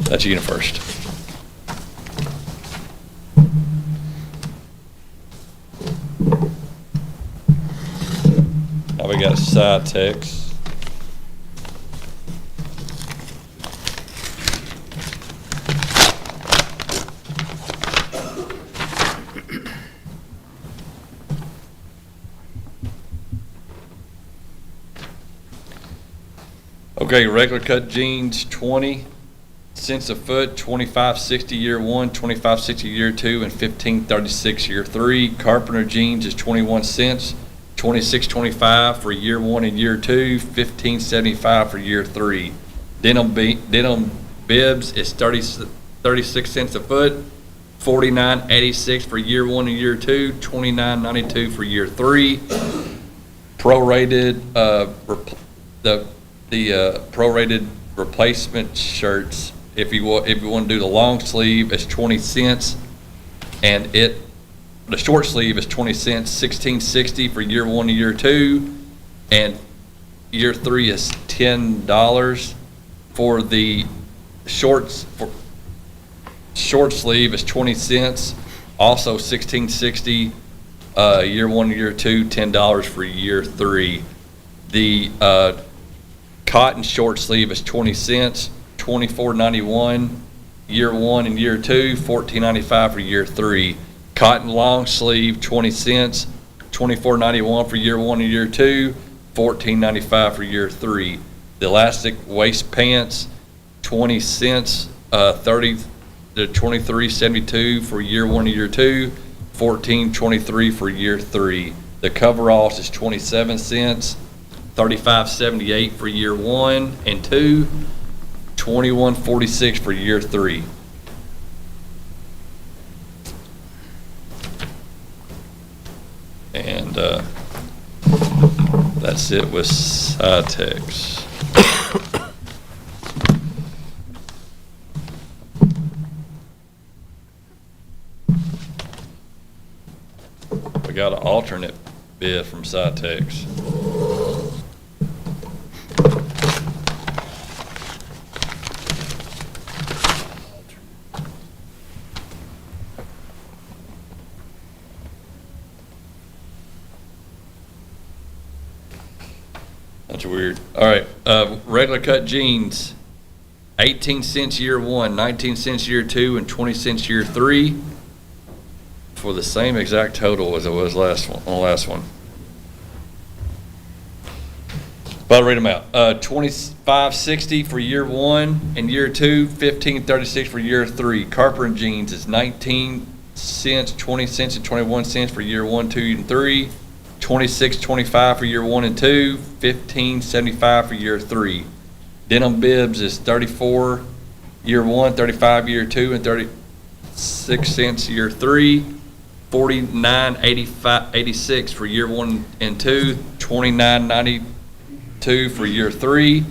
that's UniFirst. Now we got a side text. Okay, regular cut jeans, 20. cents a foot, $25.60 year one, $25.60 year two, and $15.36 year three. Carpenter jeans is 21 cents, $26.25 for year one and year two, $15.75 for year three. Denim bibs is 36 cents a foot, $49.86 for year one and year two, $29.92 for year three. Prorated, prorated replacement shirts, if you want to do the long sleeve, it's 20 cents, and the short sleeve is 20 cents, $16.60 for year one and year two, and year three is $10. For the short sleeve is 20 cents, also $16.60, year one and year two, $10 for year three. The cotton short sleeve is 20 cents, $24.91 year one and year two, $14.95 for year three. Cotton long sleeve, 20 cents, $24.91 for year one and year two, $14.95 for year three. The elastic waist pants, 20 cents, 30 to $23.72 for year one and year two, $14.23 for year three. The coveralls is 27 cents, $35.78 for year one and two, $21.46 for year three. And that's it with SciTex. We got an alternate bid from SciTex. That's weird. All right, regular cut jeans, 18 cents year one, 19 cents year two, and 20 cents year three, for the same exact total as it was last one, on the last one. But I'll read them out. $25.60 for year one and year two, $15.36 for year three. Carpenter jeans is 19 cents, 20 cents, and 21 cents for year one, two, and three. $26.25 for year one and two, $15.75 for year three. Denim bibs is 34 year one, 35 year two, and 36 cents year three. $49.86 for year one and two, $29.92 for year three.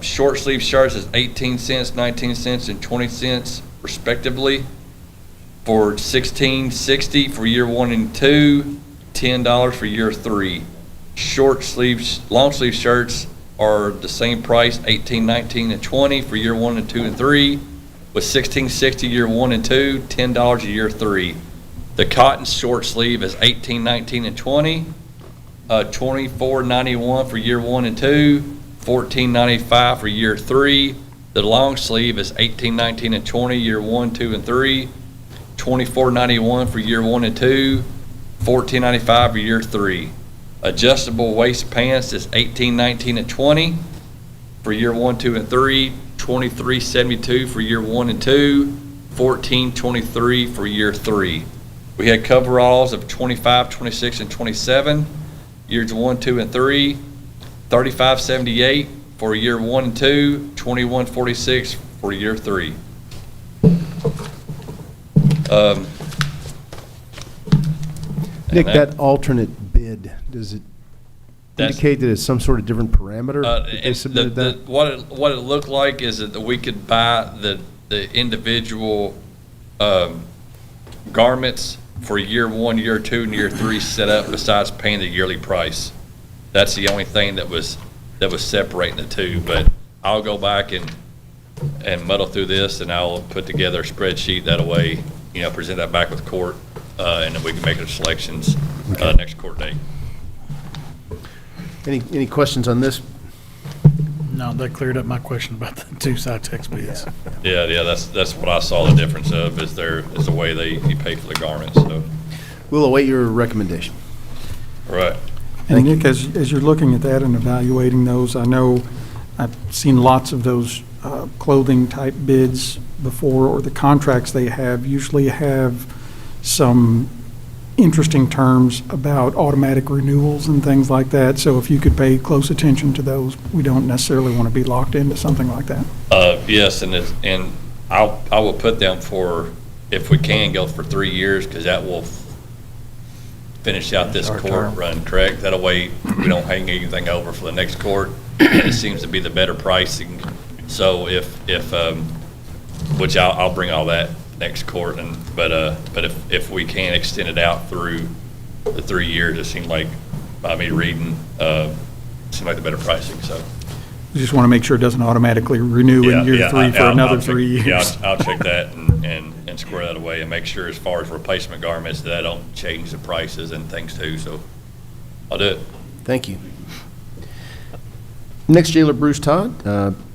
Short sleeve shirts is 18 cents, 19 cents, and 20 cents respectively, for $16.60 for year one and two, $10 for year three. Short sleeves, long sleeve shirts are the same price, 18, 19, and 20 for year one and two and three, with $16.60 year one and two, $10 a year three. The cotton short sleeve is 18, 19, and 20, $24.91 for year one and two, $14.95 for year three. The long sleeve is 18, 19, and 20, year one, two, and three, $24.91 for year one and two, $14.95 for year three. Adjustable waist pants is 18, 19, and 20 for year one, two, and three, $23.72 for year one and two, $14.23 for year three. We had coveralls of 25, 26, and 27, years one, two, and three, $35.78 for year one and two, $21.46 for year three. Nick, that alternate bid, does it indicate that it's some sort of different parameter that they submitted that? What it looked like is that we could buy the individual garments for year one, year two, and year three set up besides paying the yearly price. That's the only thing that was separating the two. But I'll go back and muddle through this, and I'll put together a spreadsheet. That way, present that back with court, and then we can make our selections next court date. Any questions on this? No, that cleared up my question about the two SciTex bids. Yeah, that's what I saw the difference of, is the way you pay for the garments, so. We'll await your recommendation. Right. And Nick, as you're looking at that and evaluating those, I know I've seen lots of those clothing type bids before, or the contracts they have usually have some interesting terms about automatic renewals and things like that. So if you could pay close attention to those, we don't necessarily want to be locked into something like that. Yes, and I will put them for, if we can, go for 3 years, because that will finish out this Our court term. run, correct? That way, we don't hang anything over for the next court, and it seems to be the better pricing. So which I'll bring all that next court, but if we can extend it out through the 3 years, it seemed like, by me reading, it seemed like the better pricing, so. We just want to make sure it doesn't automatically renew in year 3 for another I'll 3 check- years. Yeah, I'll check that and square that away and make sure as far as replacement garments, that I don't change the prices and things too, so I'll do it. Thank you. Next, Jailer Bruce Todd.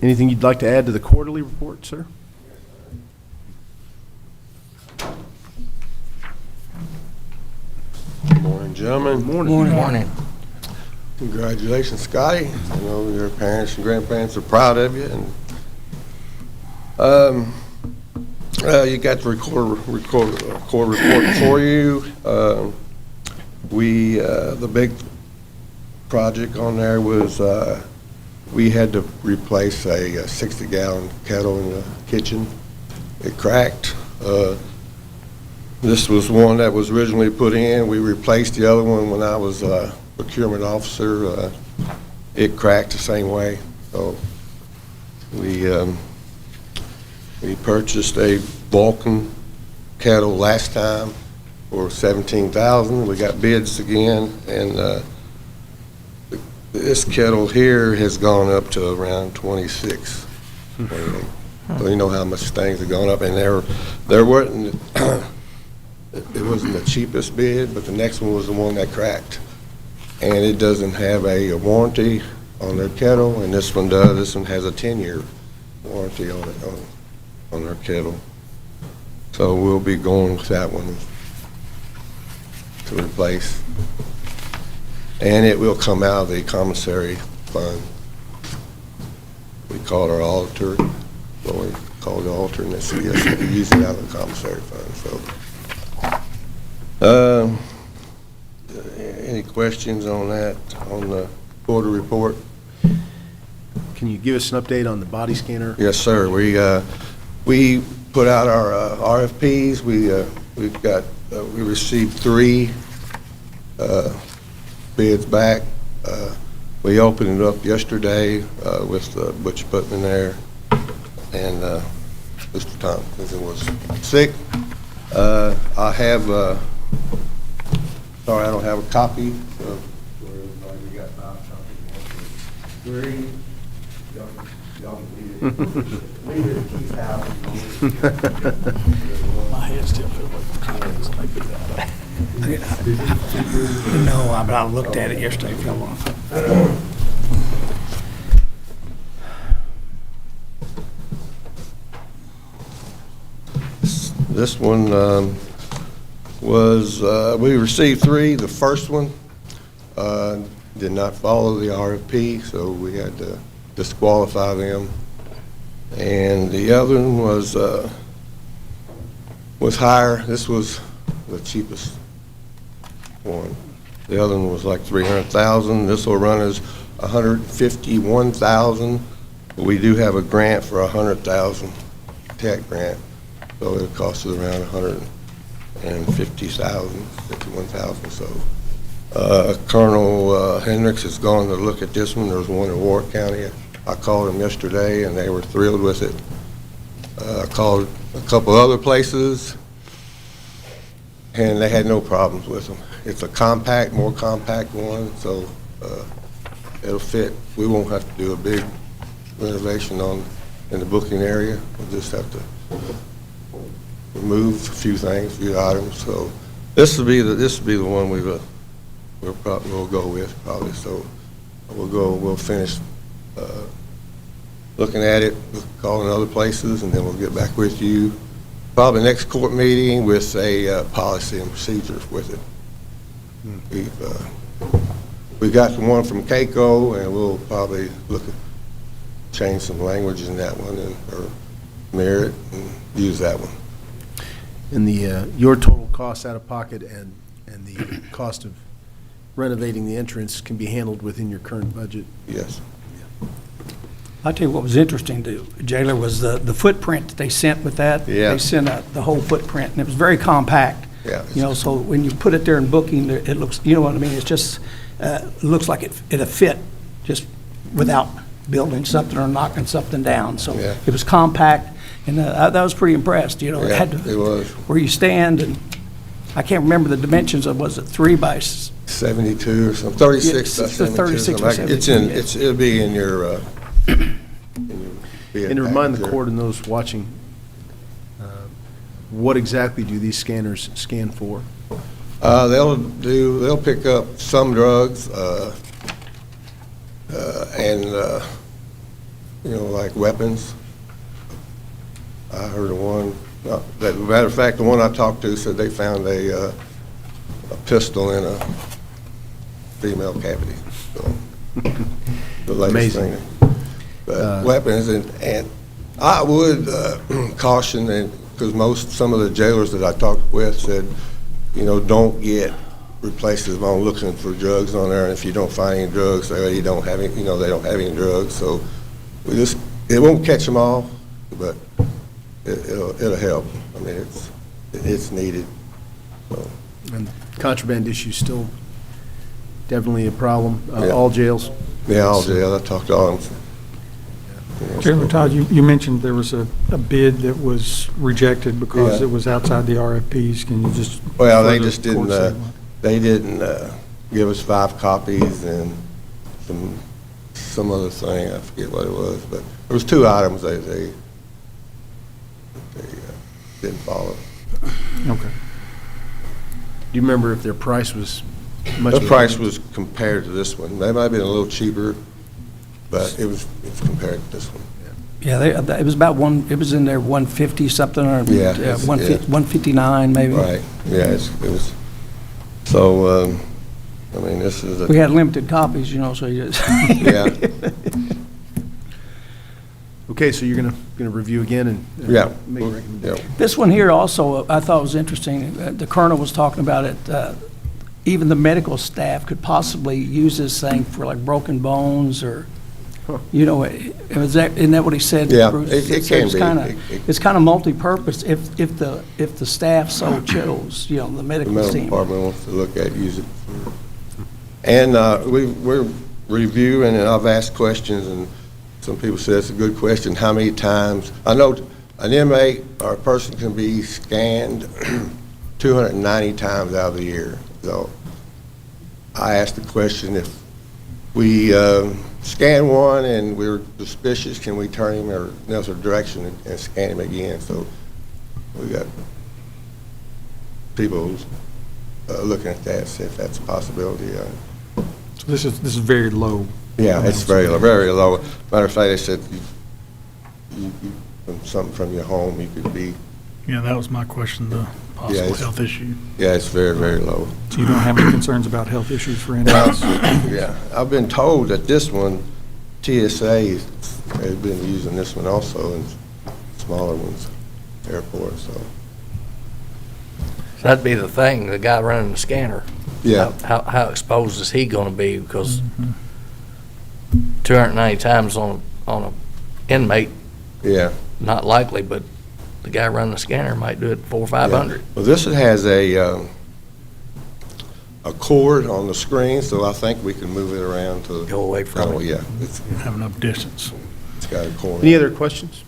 Anything you'd like to add to the quarterly report, sir? Good morning, gentlemen. Morning. Congratulations, Scotty. I know your parents and grandparents are proud of you. And you got the record report for you. The big project on there was we had to replace a 60-gallon kettle in the kitchen. It cracked. This was one that was originally put in. We replaced the other one when I was procurement officer. It cracked the same way. So we purchased a Vulcan kettle last time for $17,000. We got bids again, and this kettle here has gone up to around 26. So you know how much things have gone up, and there wasn't. It wasn't the cheapest bid, but the next one was the one that cracked. And it doesn't have a warranty on their kettle, and this one does. This one has a 10-year warranty on it, on their kettle. So we'll be going with that one to replace. And it will come out of the commissary fund. We call it our auditor, what we call the auditor, and it's, yes, we use it out of the commissary fund, so. Any questions on that, on the quarter report? Can you give us an update on the body scanner? Yes, sir. We put out our RFPs. We received 3 bids back. We opened it up yesterday with Butch Putman there and Mr. Tompkins was sick. I have. Sorry, I don't have a copy of where everybody got 5 copies. 3. Y'all can leave it at Keith's house. My head still feels like No, but I looked at it yesterday, it fell off. This one was, we received 3. The first one did not follow the RFP, so we had to disqualify them. And the other one was higher. This was the cheapest one. The other one was like $300,000. This will run us $151,000. We do have a grant for $100,000 tech grant, so it costs us around $151,000. So Colonel Hendricks has gone to look at this one. There's one in Warwick County. I called them yesterday, and they were thrilled with it. I called a couple other places, and they had no problems with them. It's a compact, more compact one, so it'll fit. We won't have to do a big renovation in the booking area. We'll just have to remove a few things, a few items. So this will be the one we'll go with probably. So we'll finish looking at it, calling other places, and then we'll get back with you probably next court meeting with a policy and procedures with it. We got the one from Keiko, and we'll probably change some language in that one or mirror it and use that one. And your total cost out of pocket and the cost of renovating the entrance can be handled within your current budget? Yes. I'll tell you what was interesting to Jailer was the footprint that they sent with that. Yeah. They sent out the whole footprint, and it was very compact. Yeah. You know, so when you put it there in booking, it looks, you know what I mean? It's just, looks like it'll fit just without building something or knocking something down. So Yeah. it was compact, and that was pretty impressed, you know. Yeah, had it was. where you stand, and I can't remember the dimensions of, was it 3 by 72 or something, 36 by Yeah, 72. 36 by something like- 72, It'll be in your, bid And to remind the package court and those watching, what exactly do these scanners scan for? They'll pick up some drugs, and, like weapons. I heard of one, matter of fact, the one I talked to said they found a pistol in a female cavity. So, the latest Amazing. thing. But weapons, and I would caution, because some of the jailers that I talked with said, don't get replaces on looking for drugs on there, and if you don't find any drugs, they don't have any, they don't have any drugs. So it won't catch them all, but it'll help. I mean, it's needed. So. And contraband issues still definitely a problem, Yeah. all jails? Yeah, all jail. I talked to all of them. Chairman Todd, you mentioned there was a bid that was rejected because Yeah. it was outside the RFPs. Can you just? Well, they further just didn't, course that one? they didn't give us 5 copies and some other thing, I forget what it was, but there was 2 items they didn't follow. Okay. Do you remember if their price was much? The price was compared to this one. They might have been a little cheaper, but it was compared to this one. Yeah, it was about it was in there 150 something, or Yeah, 159 maybe. Right, yeah, it was, so, I mean, this is a. We had limited copies, so you just. Yeah. Okay, so you're gonna review again and Yeah. make a recommendation? Yeah. This one here also, I thought was interesting. The colonel was talking about it. Even the medical staff could possibly use this thing for like broken bones or, isn't that what he said? Yeah, Bruce? it So can be. It's kind of multi-purpose if the staff so chose, the The medical medical team. department wants to look at, use it. And we're reviewing, and I've asked questions, and some people say it's a good question, how many times? I know an inmate or a person can be scanned 290 times out of the year. So I asked the question, if we scan one and we're suspicious, can we turn him or in another direction and scan him again? So we got people looking at that, see if that's a possibility. So this is very low. Yeah, it's very low, very low. Matter of fact, they said something from your home, you could be, Yeah, that was my question, the Yeah, possible it's- health issue. yeah, it's very, very low. So you don't have any concerns about health issues for inmates? Yeah, I've been told that this one, TSA has been using this one also, and smaller ones, airport, so, That'd be the thing, the guy running the scanner. yeah. How exposed is he gonna be? Because 290 times on a inmate, Yeah. not likely, but the guy running the scanner might do it 400 or 500. Well, this one has a cord on the screen, so I think we can move it around to. Go away from Oh, it. yeah, it's Have enough distance. got a cord. Any other questions?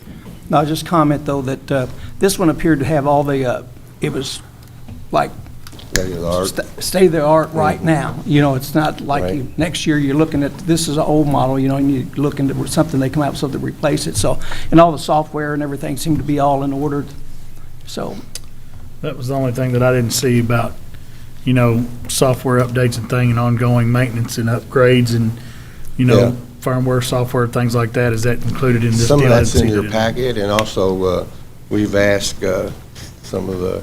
No, I'll just comment, though, that this one appeared to have all the, it was like state-of-the-art right now. It's not like Right. next year you're looking at, this is an old model, and you're looking at something they come out with something to replace it. So, and all the software and everything seemed to be all in order. So, That was the only thing that I didn't see about, software updates and thing and ongoing maintenance and upgrades and, Yeah. firmware, software, things like that. Is that included in this deal? Some of I that's didn't in see your that packet, and also, we've asked some of the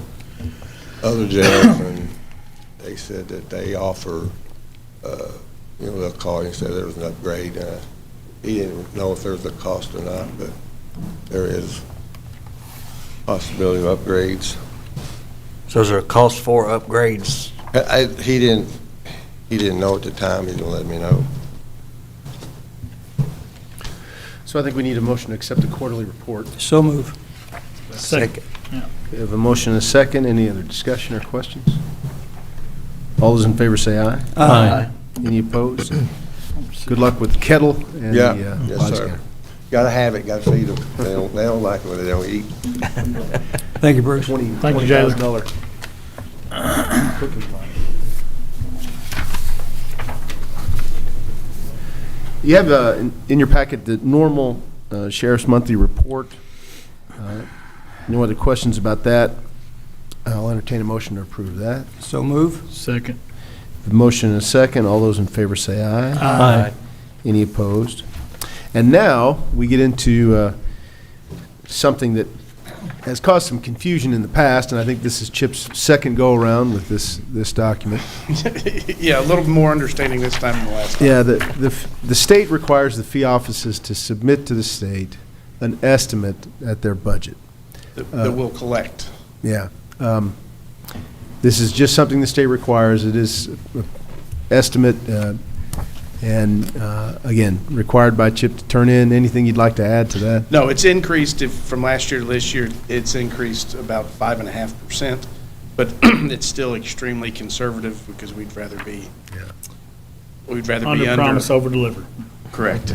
other jails, and they said that they offer, they'll call you and say there was an upgrade. he didn't know if there was a cost or not, but there is possibility of upgrades. So is there a cost for upgrades? He didn't know at the time, he didn't let me know. So I think we need a motion to accept the quarterly report. So move. Second. We have a motion and a second. Any other discussion or questions? All those in favor say aye. Aye. Any opposed? Good luck with the kettle and Yeah, the yes, body sir. scanner. Gotta have it, gotta feed them. They don't like it when they don't eat. Thank you, Bruce. Thank you, Jalen. $20,000 cooking pot. You have in your packet the normal sheriff's monthly report. No other questions about that? I'll entertain a motion to approve that. So move. Second. The motion and a second. All those in favor say aye. Aye. Any opposed? And now we get into something that has caused some confusion in the past, and I think this is Chip's second go-around with this document. Yeah, a little more understanding this time than the last time. Yeah, the state requires the fee offices to submit to the state an estimate at their budget. That we'll collect. Yeah. This is just something the state requires. It is an estimate, and again, required by Chip to turn in. Anything you'd like to add to that? No, it's increased from last year to this year. It's increased about 5.5%, but it's still extremely conservative because we'd rather be Under promise, over deliver. Correct.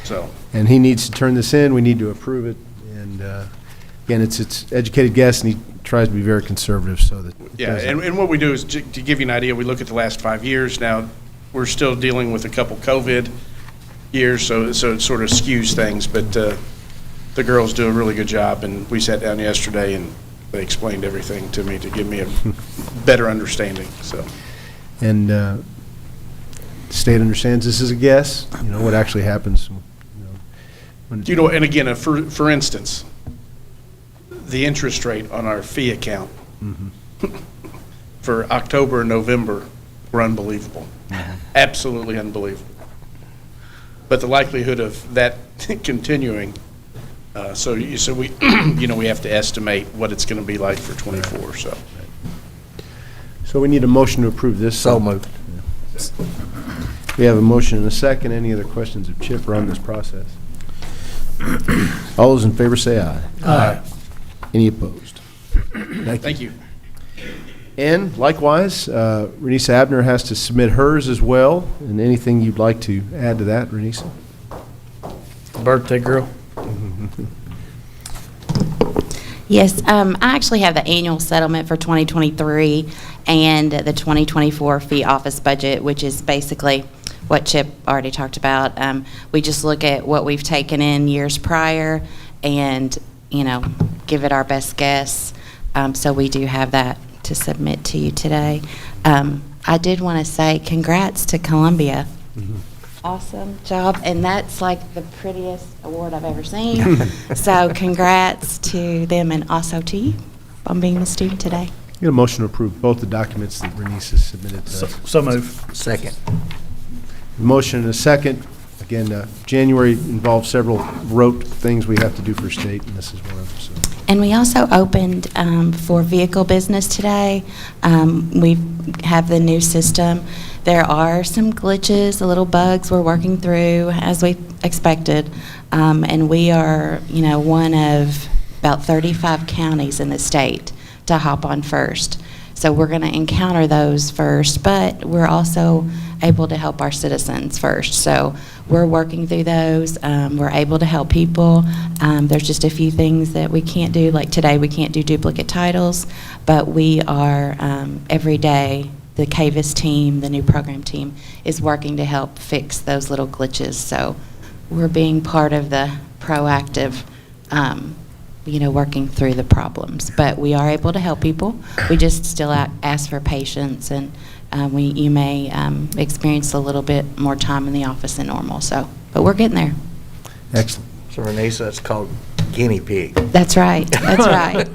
So. And he needs to turn this in. We need to approve it. And again, it's educated guess, and he tries to be very conservative so that. Yeah, and what we do is, to give you an idea, we look at the last 5 years. Now, we're still dealing with a couple COVID years, so it sort of skews things, but the girls do a really good job, and we sat down yesterday, and they explained everything to me to give me a better understanding, so. And the state understands this is a guess, what actually happens. And again, for instance, the interest rate on our fee account for October and November were unbelievable. Absolutely unbelievable. But the likelihood of that continuing, so we, we have to estimate what it's going to be like for '24, so. So we need a motion to approve this. So moved. We have a motion and a second. Any other questions of Chip around this process? All those in favor say aye. Aye. Any opposed? Thank you. And likewise, Renisa Abner has to submit hers as well. And anything you'd like to add to that, Renisa? Birthday girl. Yes, I actually have the annual settlement for 2023 and the 2024 fee office budget, which is basically what Chip already talked about. We just look at what we've taken in years prior and, give it our best guess. So we do have that to submit to you today. I did want to say congrats to Columbia. Awesome job, and that's like the prettiest award I've ever seen. So congrats to them and also to you on being the student today. Get a motion to approve both the documents that Renisa submitted to us. So move. Second. Motion and a second. Again, January involves several rote things we have to do for state, and this is one of them. So. And we also opened for vehicle business today. We have the new system. There are some glitches, little bugs we're working through as we expected. And we are, one of about 35 counties in the state to hop on first. So we're going to encounter those first, but we're also able to help our citizens first. So we're working through those. We're able to help people. There's just a few things that we can't do. Like today, we can't do duplicate titles, but we are every day, the CAVIS team, the new program team, is working to help fix those little glitches. So we're being part of the proactive working through the problems. But we are able to help people. We just still ask for patience, and you may experience a little bit more time in the office than normal. So, but we're getting there. Excellent. So Renisa, it's called guinea pig. That's right, that's right.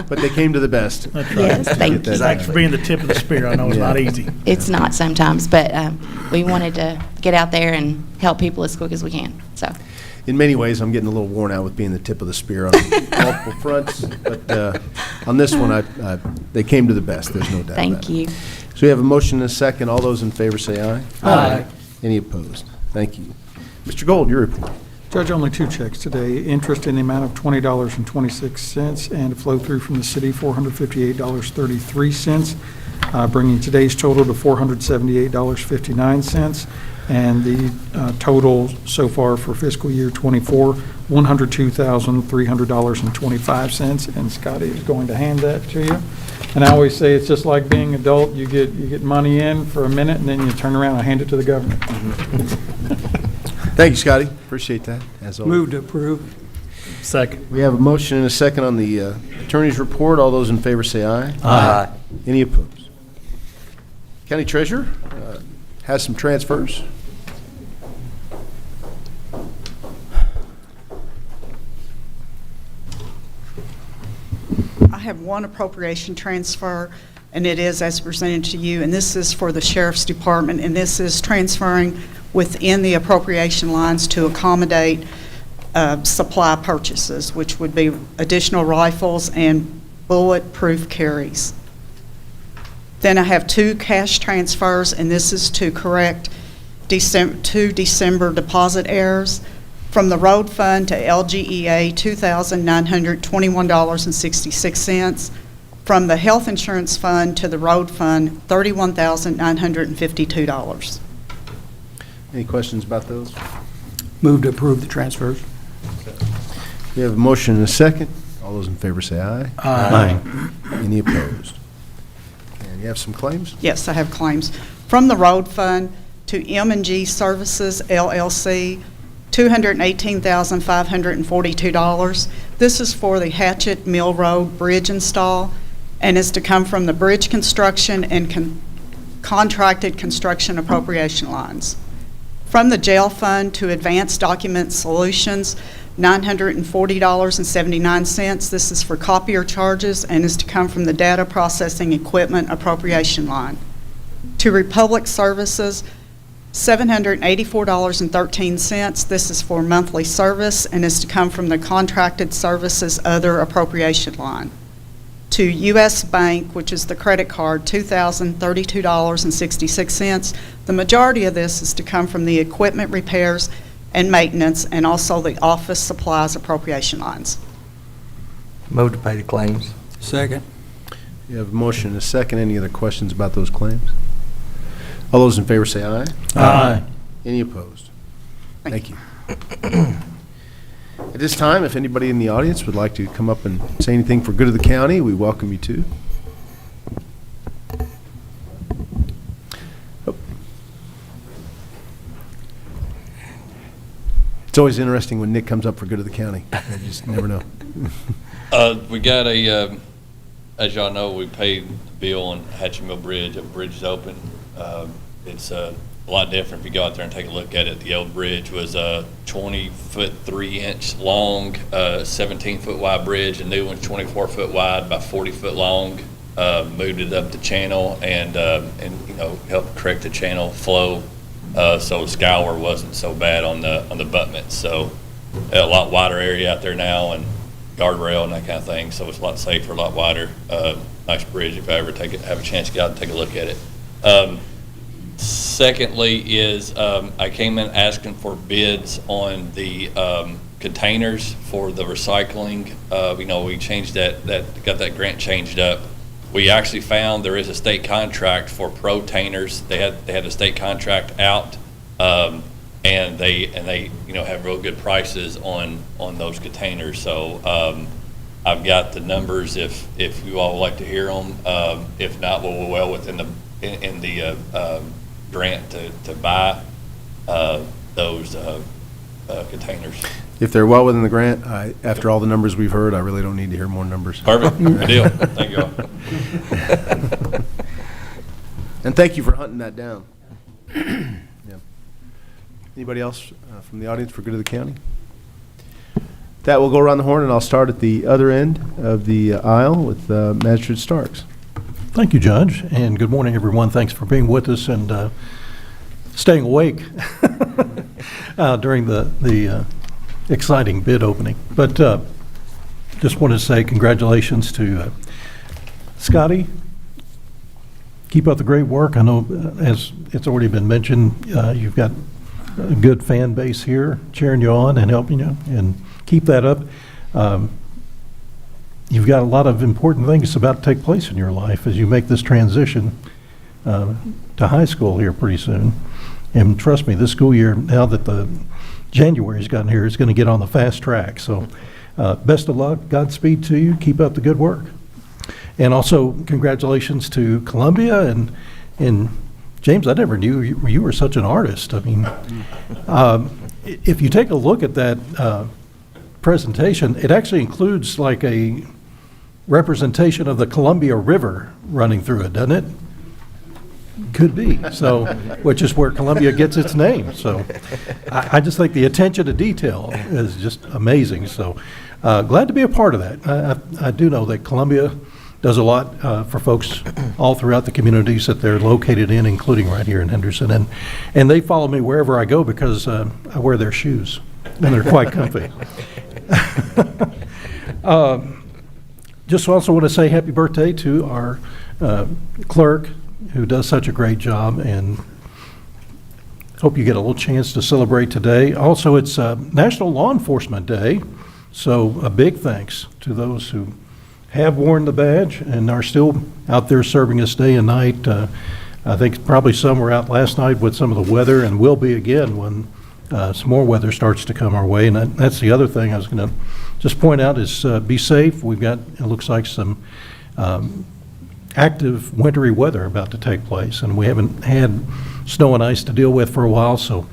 But they came to the best. That's right. Yes, thank Get that you. done. For being the tip of the spear, I know it's not easy. It's not sometimes, but we wanted to get out there and help people as quick as we can, so. In many ways, I'm getting a little worn out with being the tip of the spear on multiple fronts, but on this one, they came to the best, there's no doubt about it. Thank you. So we have a motion and a second. All those in favor say aye. Aye. Any opposed? Thank you. Mr. Gold, your report. Judge, only two checks today. Interest in the amount of $20.26 and a flow-through from the city, $458.33, bringing today's total to $478.59. And the total so far for fiscal year '24, $102,300.25. And Scotty is going to hand that to you. And I always say it's just like being adult. You get money in for a minute, and then you turn around and hand it to the government. Thank you, Scotty. Appreciate that, as always. Move to approve. Second. We have a motion and a second on the attorney's report. All those in favor say aye. Aye. Any opposed? County Treasurer has some transfers. I have one appropriation transfer, and it is as presented to you, and this is for the Sheriff's Department, and this is transferring within the appropriation lines to accommodate supply purchases, which would be additional rifles and bulletproof carries. Then I have two cash transfers, and this is to correct two December deposit errors. From the road fund to LGEA, $2,921.66. From the health insurance fund to the road fund, $31,952. Any questions about those? Move to approve the transfers. We have a motion and a second. All those in favor say aye. Aye. Any opposed? And you have some claims? Yes, I have claims. From the road fund to M&G Services LLC, $218,542. This is for the Hatchet Mill Road Bridge install and is to come from the bridge construction and contracted construction appropriation lines. From the jail fund to Advanced Document Solutions, $940.79. This is for copier charges and is to come from the data processing equipment appropriation line. To Republic Services, $784.13. This is for monthly service and is to come from the contracted services other appropriation line. To U.S. Bank, which is the credit card, $2,032.66. The majority of this is to come from the equipment repairs and maintenance and also the office supplies appropriation lines. Move to pay the claims. Second. You have a motion and a second. Any other questions about those claims? All those in favor say aye. Aye. Any opposed? Thank you. At this time, if anybody in the audience would like to come up and say anything for good of the county, we welcome you to. Oh. It's always interesting when Nick comes up for good of the county. I just never know. We got as y'all know, we paid the bill on Hatchet Mill Bridge. The bridge is open. It's a lot different if you go out there and take a look at it. The old bridge was a 20-foot 3-inch long, 17-foot wide bridge. The new one's 24-foot wide by 40-foot long. Moved it up the channel and helped correct the channel flow, so the scour wasn't so bad on the abutments. So a lot wider area out there now and guardrail and that kind of thing. So it's a lot safer, a lot wider. Nice bridge if I ever have a chance to get out and take a look at it. Secondly is I came in asking for bids on the containers for the recycling. We changed got that grant changed up. We actually found there is a state contract for Pro-tainers. They had a state contract out, and they have real good prices on those containers. So I've got the numbers if you all would like to hear them. If not, we're well within the grant to buy those containers. If they're well within the grant, after all the numbers we've heard, I really don't need to hear more numbers. Perfect. Good deal. Thank you all. And thank you for hunting that down. Yeah. Anybody else from the audience for good of the county? That will go around the horn, and I'll start at the other end of the aisle with Magistrate Starks. Thank you, Judge, and good morning, everyone. Thanks for being with us and staying awake during the exciting bid opening. But just want to say congratulations to Scotty. Keep up the great work. I know, as it's already been mentioned, you've got a good fan base here cheering you on and helping you, and keep that up. You've got a lot of important things about to take place in your life as you make this transition to high school here pretty soon. And trust me, this school year, now that the January's gotten here, is going to get on the fast track. So best of luck, Godspeed to you, keep up the good work. And also congratulations to Columbia and James, I never knew you were such an artist. I mean, if you take a look at that presentation, it actually includes like a representation of the Columbia River running through it, doesn't it? Could be. So, which is where Columbia gets its name. So, I just think the attention to detail is just amazing. So, glad to be a part of that. I do know that Columbia does a lot for folks all throughout the communities that they're located in, including right here in Henderson. And they follow me wherever I go because I wear their shoes, and they're quite comfy. Just also want to say happy birthday to our clerk, who does such a great job, and hope you get a little chance to celebrate today. Also, it's National Law Enforcement Day, so a big thanks to those who have worn the badge and are still out there serving us day and night. I think probably some were out last night with some of the weather, and will be again when some more weather starts to come our way. And that's the other thing I was going to just point out is be safe. We've got, it looks like, some active wintry weather about to take place, and we haven't had snow and ice to deal with for a while, so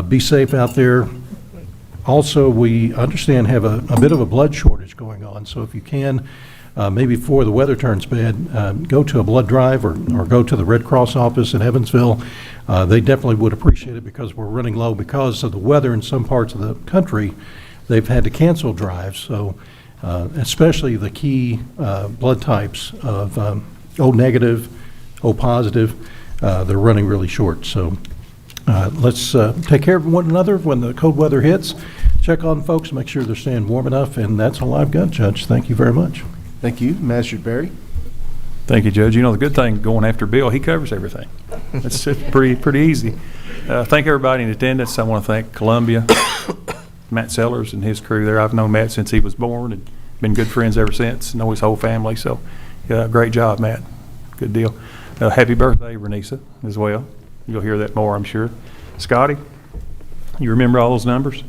be safe out there. Also, we understand have a bit of a blood shortage going on, so if you can, maybe before the weather turns bad, go to a blood drive or go to the Red Cross office in Evansville. They definitely would appreciate it because we're running low because of the weather in some parts of the country. They've had to cancel drives, so especially the key blood types of O negative, O positive, they're running really short. So let's take care of one another when the cold weather hits. Check on folks, make sure they're staying warm enough, and that's all I've got, Judge. Thank you very much. Thank you. Magistrate Barry. Thank you, Judge. You know, the good thing going after Bill, he covers everything. It's pretty easy. Thank everybody in attendance. I want to thank Columbia, Matt Sellers and his crew there. I've known Matt since he was born and been good friends ever since. Know his whole family. So, great job, Matt. Good deal. Happy birthday, Renisa, as well. You'll hear that more, I'm sure. Scotty, you remember all those numbers?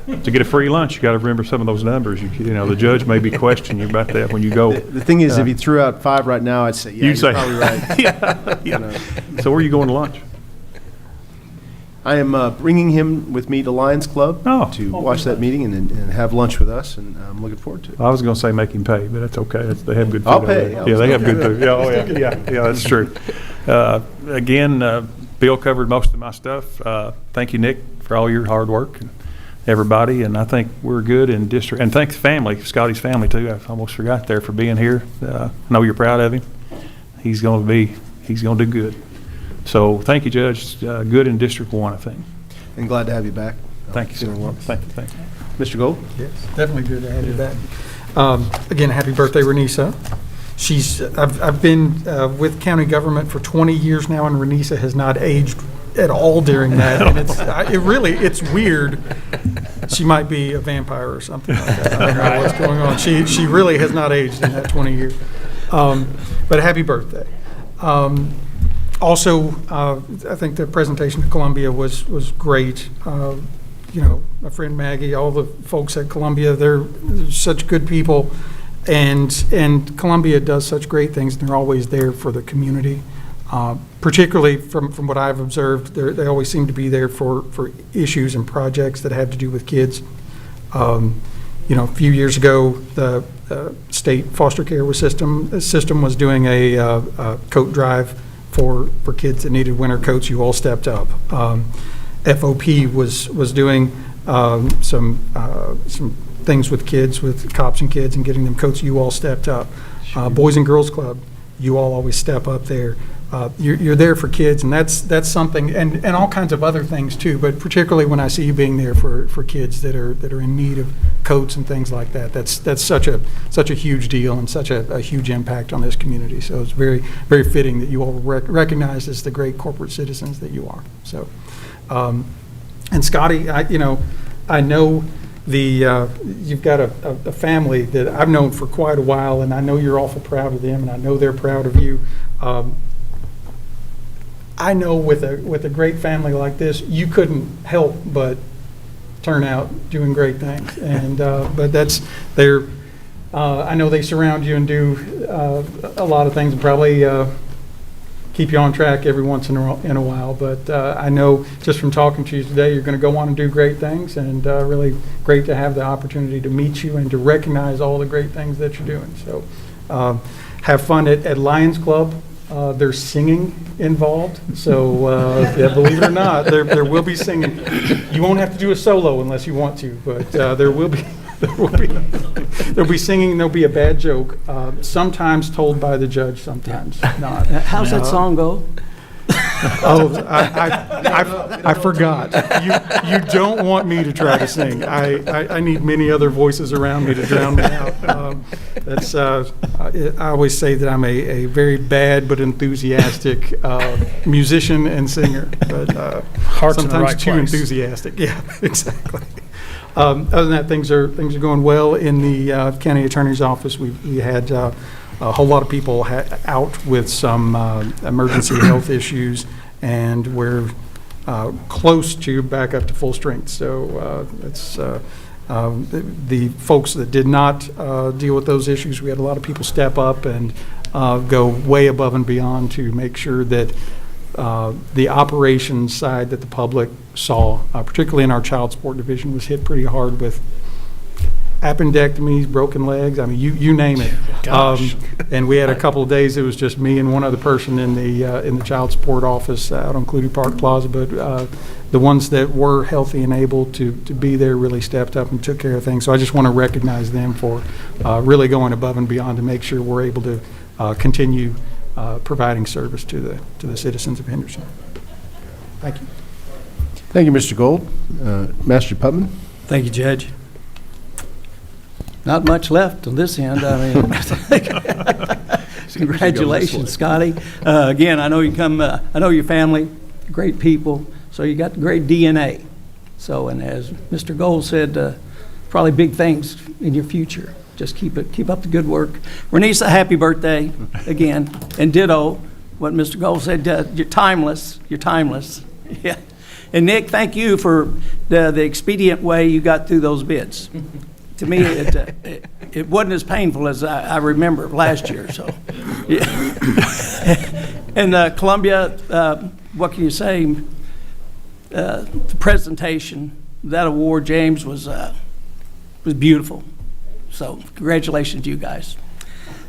To get a free lunch, you got to remember some of those numbers. You know, the judge may be questioning you about that when you go. The thing is, if he threw out 5 right now, I'd say, yeah, you're probably right. Yeah. You know. So where are you going to lunch? I am bringing him with me to Lions Club to watch that meeting and have lunch with us, and I'm looking forward to it. I was going to say make him pay, but that's okay. They have good food. I'll pay. Yeah, they have good food. Yeah, that's true. Again, Bill covered most of my stuff. Thank you, Nick, for all your hard work, and everybody, and I think we're good in district. And thanks family, Scotty's family too. I almost forgot there for being here. I know you're proud of him. He's going to do good. So thank you, Judge. Good in District 1, I think. And glad to have you back. Thank you, sir. Thank you. Mr. Gold? Yes, definitely good to have you back. Again, happy birthday, Renisa. I've been with county government for 20 years now, and Renisa has not aged at all during that. And it's weird. She might be a vampire or something like that. I don't know what's going on. She really has not aged in that 20 years. But happy birthday. Also, I think the presentation to Columbia was great. You know, my friend Maggie, all the folks at Columbia, they're such good people, and Columbia does such great things, and they're always there for the community. Particularly from what I've observed, they always seem to be there for issues and projects that have to do with kids. You know, a few years ago, the state foster care system was doing a coat drive for kids that needed winter coats. You all stepped up. FOP was doing some things with kids, with cops and kids, and getting them coached. You all stepped up. Boys and Girls Club, you all always step up there. You're there for kids, and that's something, and all kinds of other things too. But particularly when I see you being there for kids that are in need of coats and things like that, that's such a huge deal and such a huge impact on this community. So it's very, very fitting that you all recognized as the great corporate citizens that you are. So, and Scotty, I know you've got a family that I've known for quite a while, and I know you're awful proud of them, and I know they're proud of you. I know with a great family like this, you couldn't help but turn out doing great things. And but I know they surround you and do a lot of things, and probably keep you on track every once in a while. But I know just from talking to you today, you're going to go on and do great things, and really great to have the opportunity to meet you and to recognize all the great things that you're doing. So have fun at Lions Club. There's singing involved, so yeah, believe it or not, there will be singing. You won't have to do a solo unless you want to, but there'll be singing. There'll be a bad joke, sometimes told by the judge, sometimes not. How's that song go? Oh, I forgot. You don't want me to try to sing. I need many other voices around me to drown me out. I always say that I'm a very bad but enthusiastic musician and singer, but Heart's in the sometimes right too place. enthusiastic. Yeah, exactly. Other than that, things are going well in the county attorney's office. We had a whole lot of people out with some emergency health issues, and we're close to back up to full strength. So it's the folks that did not deal with those issues, we had a lot of people step up and go way above and beyond to make sure that the operations side that the public saw, particularly in our child support division, was hit pretty hard with appendectomies, broken legs. I mean, you name it. Gosh. And we had a couple of days, it was just me and one other person in the child support office out on Clutie Park Plaza. But the ones that were healthy and able to be there really stepped up and took care of things. So I just want to recognize them for really going above and beyond to make sure we're able to continue providing service to the citizens of Henderson. Thank you. Thank you, Mr. Gold. Master Putman? Thank you, Judge. Not much left on this end. I mean, congratulations, Scotty. Again, I know you come. I know your family, great people. So you got great DNA. So, and as Mr. Gold said, probably big things in your future. Just keep up the good work. Renisa, happy birthday again, and ditto what Mr. Gold said. You're timeless. You're timeless. Yeah. And Nick, thank you for the expedient way you got through those bids. To me, it wasn't as painful as I remember last year. So, yeah. And Columbia, what can you say? The presentation, that award, James, was beautiful. So, congratulations to you guys.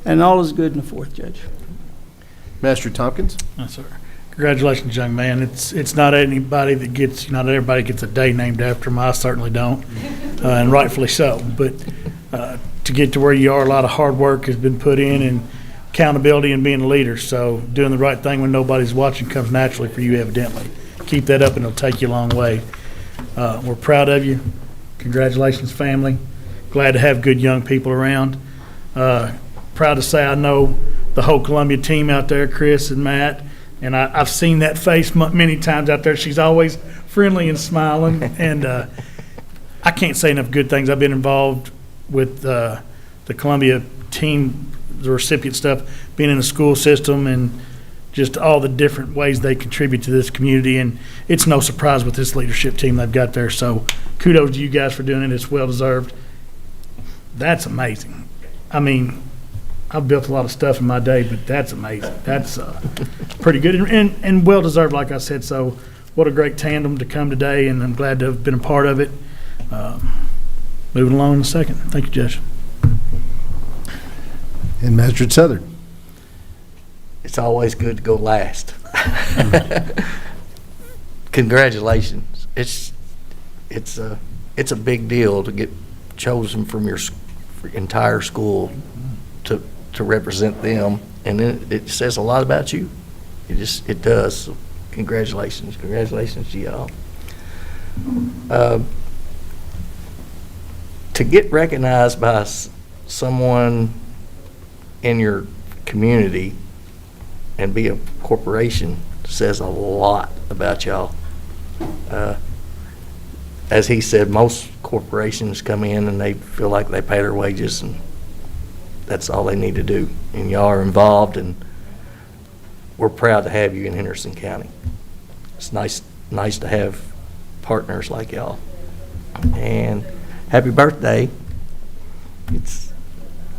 And all is good in the fourth, Judge. Master Tompkins? Yes, sir. Congratulations, young man. It's not anybody that gets, not everybody gets a day named after them. I certainly don't, and rightfully so. But to get to where you are, a lot of hard work has been put in, and accountability and being a leader. So doing the right thing when nobody's watching comes naturally for you, evidently. Keep that up, and it'll take you a long way. We're proud of you. Congratulations, family. Glad to have good young people around. Proud to say I know the whole Columbia team out there, Chris and Matt. And I've seen that face many times out there. She's always friendly and smiling. And I can't say enough good things. I've been involved with the Columbia team, the recipient stuff, being in the school system and just all the different ways they contribute to this community. And it's no surprise with this leadership team they've got there. So kudos to you guys for doing it. It's well-deserved. That's amazing. I mean, I've built a lot of stuff in my day, but that's amazing. That's pretty good and well-deserved, like I said. So what a great tandem to come today, and I'm glad to have been a part of it. Moving along in a second. Thank you, Judge. And Master Southern? It's always good to go last. Congratulations. It's a big deal to get chosen from your entire school to represent them, and it says a lot about you. It does. So congratulations to y'all. To get recognized by someone in your community and be a corporation says a lot about y'all. As he said, most corporations come in and they feel like they pay their wages and that's all they need to do. And y'all are involved, and we're proud to have you in Henderson County. It's nice to have partners like y'all. And happy birthday.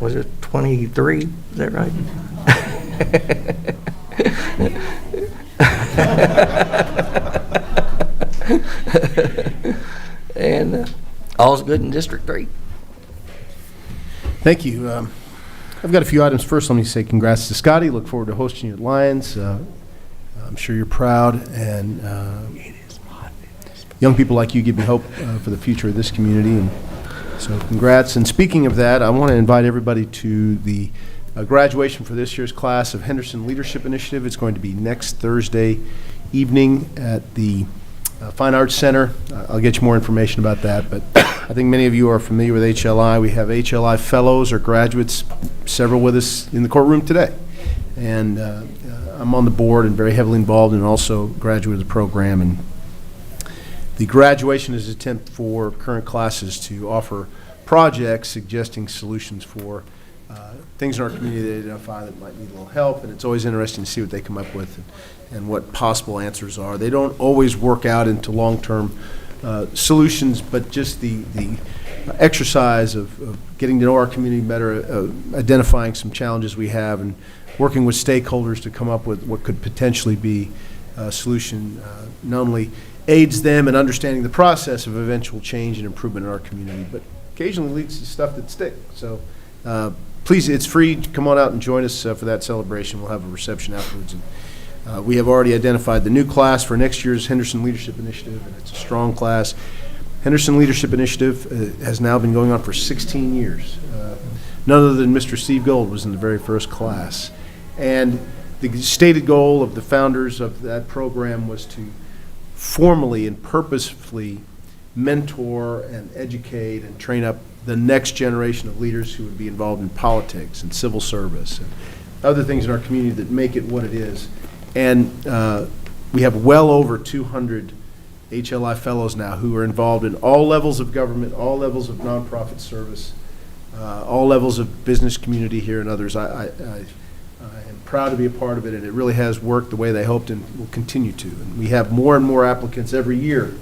Was it 23? Is that right? And all's good in District 3. Thank you. I've got a few items. First, let me say congrats to Scotty. Look forward to hosting you at Lions. I'm sure you're proud, and young people like you give me hope for the future of this community. And so congrats. And speaking of that, I want to invite everybody to the graduation for this year's class of Henderson Leadership Initiative. It's going to be next Thursday evening at the Fine Arts Center. I'll get you more information about that, but I think many of you are familiar with HLI. We have HLI fellows or graduates, several with us in the courtroom today. And I'm on the board and very heavily involved and also graduate of the program. And the graduation is an attempt for current classes to offer projects suggesting solutions for things in our community they identify that might need a little help, and it's always interesting to see what they come up with and what possible answers are. They don't always work out into long-term solutions, but just the exercise of getting to know our community better, identifying some challenges we have, and working with stakeholders to come up with what could potentially be a solution not only aids them in understanding the process of eventual change and improvement in our community, but occasionally leads to stuff that sticks. So please, it's free. Come on out and join us for that celebration. We'll have a reception afterwards. And we have already identified the new class for next year's Henderson Leadership Initiative, and it's a strong class. Henderson Leadership Initiative has now been going on for 16 years. None other than Mr. Steve Gold was in the very first class. And the stated goal of the founders of that program was to formally and purposefully mentor and educate and train up the next generation of leaders who would be involved in politics and civil service and other things in our community that make it what it is. And we have well over 200 HLI fellows now who are involved in all levels of government, all levels of nonprofit service, all levels of business community here and others. I am proud to be a part of it, and it really has worked the way they hoped and will continue to. And we have more and more applicants every year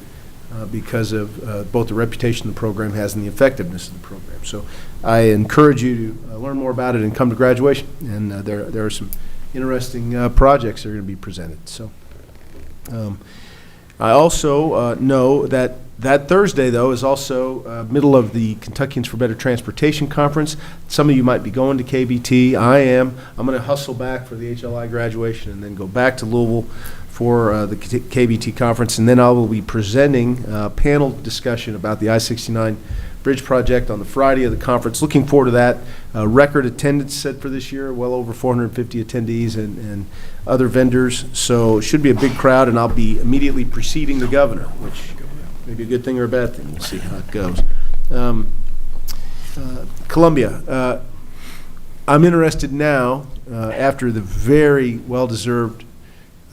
because of both the reputation the program has and the effectiveness of the program. So I encourage you to learn more about it and come to graduation. And there are some interesting projects that are going to be presented. So I also know that Thursday, though, is also middle of the Kentuckians for Better Transportation Conference. Some of you might be going to KBT. I am. I'm going to hustle back for the HLI graduation and then go back to Louisville for the KBT conference, and then I will be presenting a panel discussion about the I-69 Bridge project on the Friday of the conference. Looking forward to that. Record attendance set for this year, well over 450 attendees and other vendors, so it should be a big crowd, and I'll be immediately preceding the governor, which may be a good thing or a bad thing. We'll see how it goes. Columbia, I'm interested now, after the very well-deserved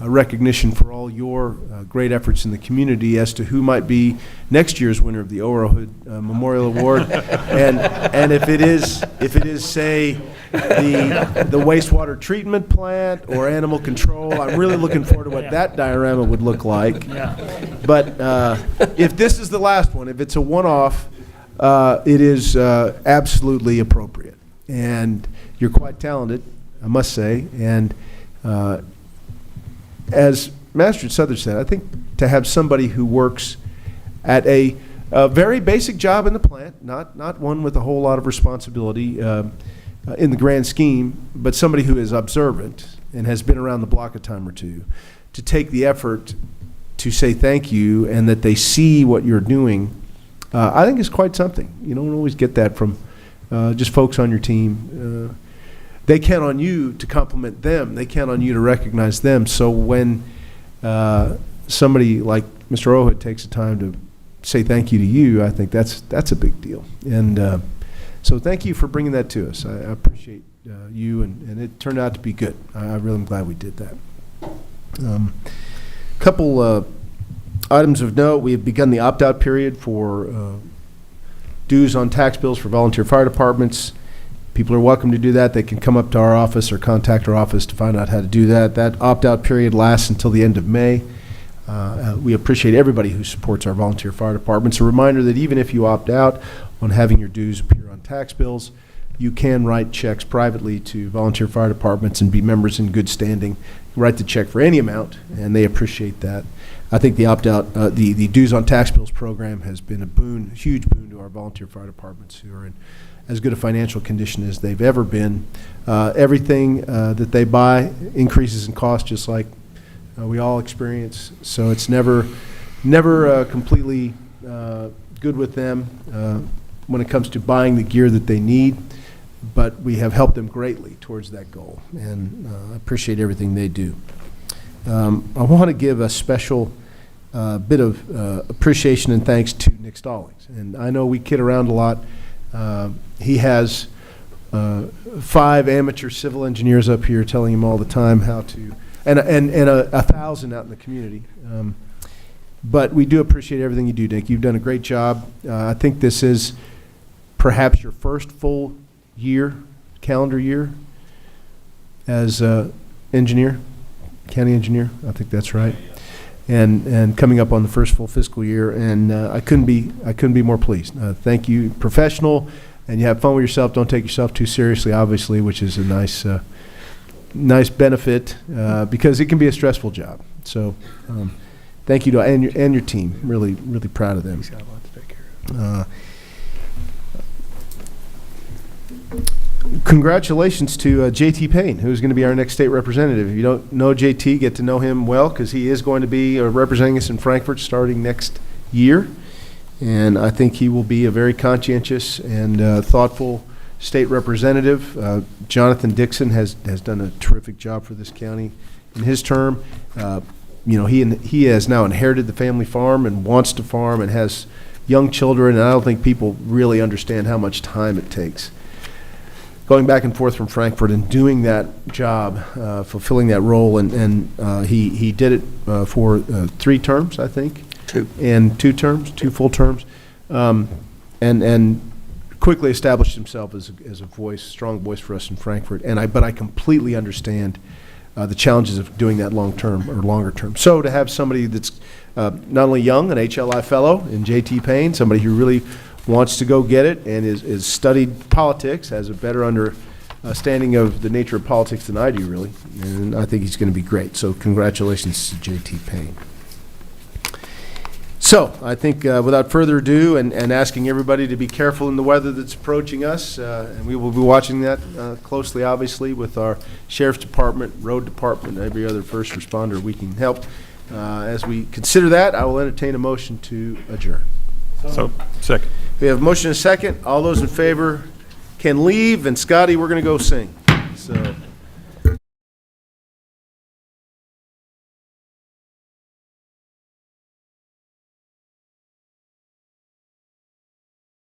recognition for all your great efforts in the community, as to who might be next year's winner of the Overhood Memorial Award, and if it is say the wastewater treatment plant or animal control. I'm really looking forward to what that diorama would look like. But if this is the last one, if it's a one-off, it is absolutely appropriate, and you're quite talented, I must say, and as Master Souther said, I think to have somebody who works at a very basic job in the plant, not one with a whole lot of responsibility in the grand scheme, but somebody who is observant and has been around the block a time or two, to take the effort to say thank you and that they see what you're doing I think is quite something. You don't always get that from just folks on your team. They count on you to compliment them. They count on you to recognize them. So when somebody like Mr. Orhood takes the time to say thank you to you, I think that's a big deal. And so thank you for bringing that to us. I appreciate you, and it turned out to be good. I really am glad we did that. Couple items of note: we have begun the opt-out period for dues on tax bills for volunteer fire departments. People are welcome to do that. They can come up to our office or contact our office to find out how to do that. That opt-out period lasts until the end of May. We appreciate everybody who supports our volunteer fire departments. A reminder that even if you opt out on having your dues appear on tax bills, you can write checks privately to volunteer fire departments and be members in good standing. Write the check for any amount, and they appreciate that. I think the opt-out, the dues on tax bills program has been a boon, a huge boon to our volunteer fire departments, who are in as good a financial condition as they've ever been. Everything that they buy increases in cost, just like we all experience. So it's never completely good with them when it comes to buying the gear that they need, but we have helped them greatly towards that goal, and I appreciate everything they do. I want to give a special bit of appreciation and thanks to Nick Stallings. And I know we kid around a lot. He has 5 amateur civil engineers up here telling him all the time how to, and 1,000 out in the community. But we do appreciate everything you do, Nick. You've done a great job. I think this is perhaps your first full year, calendar year, as engineer, county engineer. I think that's right. And coming up on the first full fiscal year, and I couldn't be more pleased. Thank you, professional, and you have fun with yourself. Don't take yourself too seriously, obviously, which is a nice benefit because it can be a stressful job. So, thank you to and your team. Really proud of them. He's got a lot to take care of. Congratulations to JT Payne, who's going to be our next state representative. If you don't know JT, get to know him well, because he is going to be representing us in Frankfort starting next year. And I think he will be a very conscientious and thoughtful state representative. Jonathan Dixon has done a terrific job for this county in his term. He has now inherited the family farm and wants to farm and has young children, and I don't think people really understand how much time it takes going back and forth from Frankfort and doing that job, fulfilling that role, and he did it for 3 terms, I think. 2. And 2 terms, 2 full terms, and quickly established himself as a voice, strong voice for us in Frankfort. But I completely understand the challenges of doing that long term or longer term. So to have somebody that's not only young, an HLI fellow in JT Payne, somebody who really wants to go get it and is studied politics, has a better understanding of the nature of politics than I do, really. And I think he's going to be great. So congratulations to JT Payne. So I think without further ado, and asking everybody to be careful in the weather that's approaching us, and we will be watching that closely, obviously, with our Sheriff's Department, Road Department, and every other first responder we can help. As we consider that, I will entertain a motion to adjourn. So, second. We have a motion and a second. All those in favor can leave, and Scotty, we're going to go sing. So.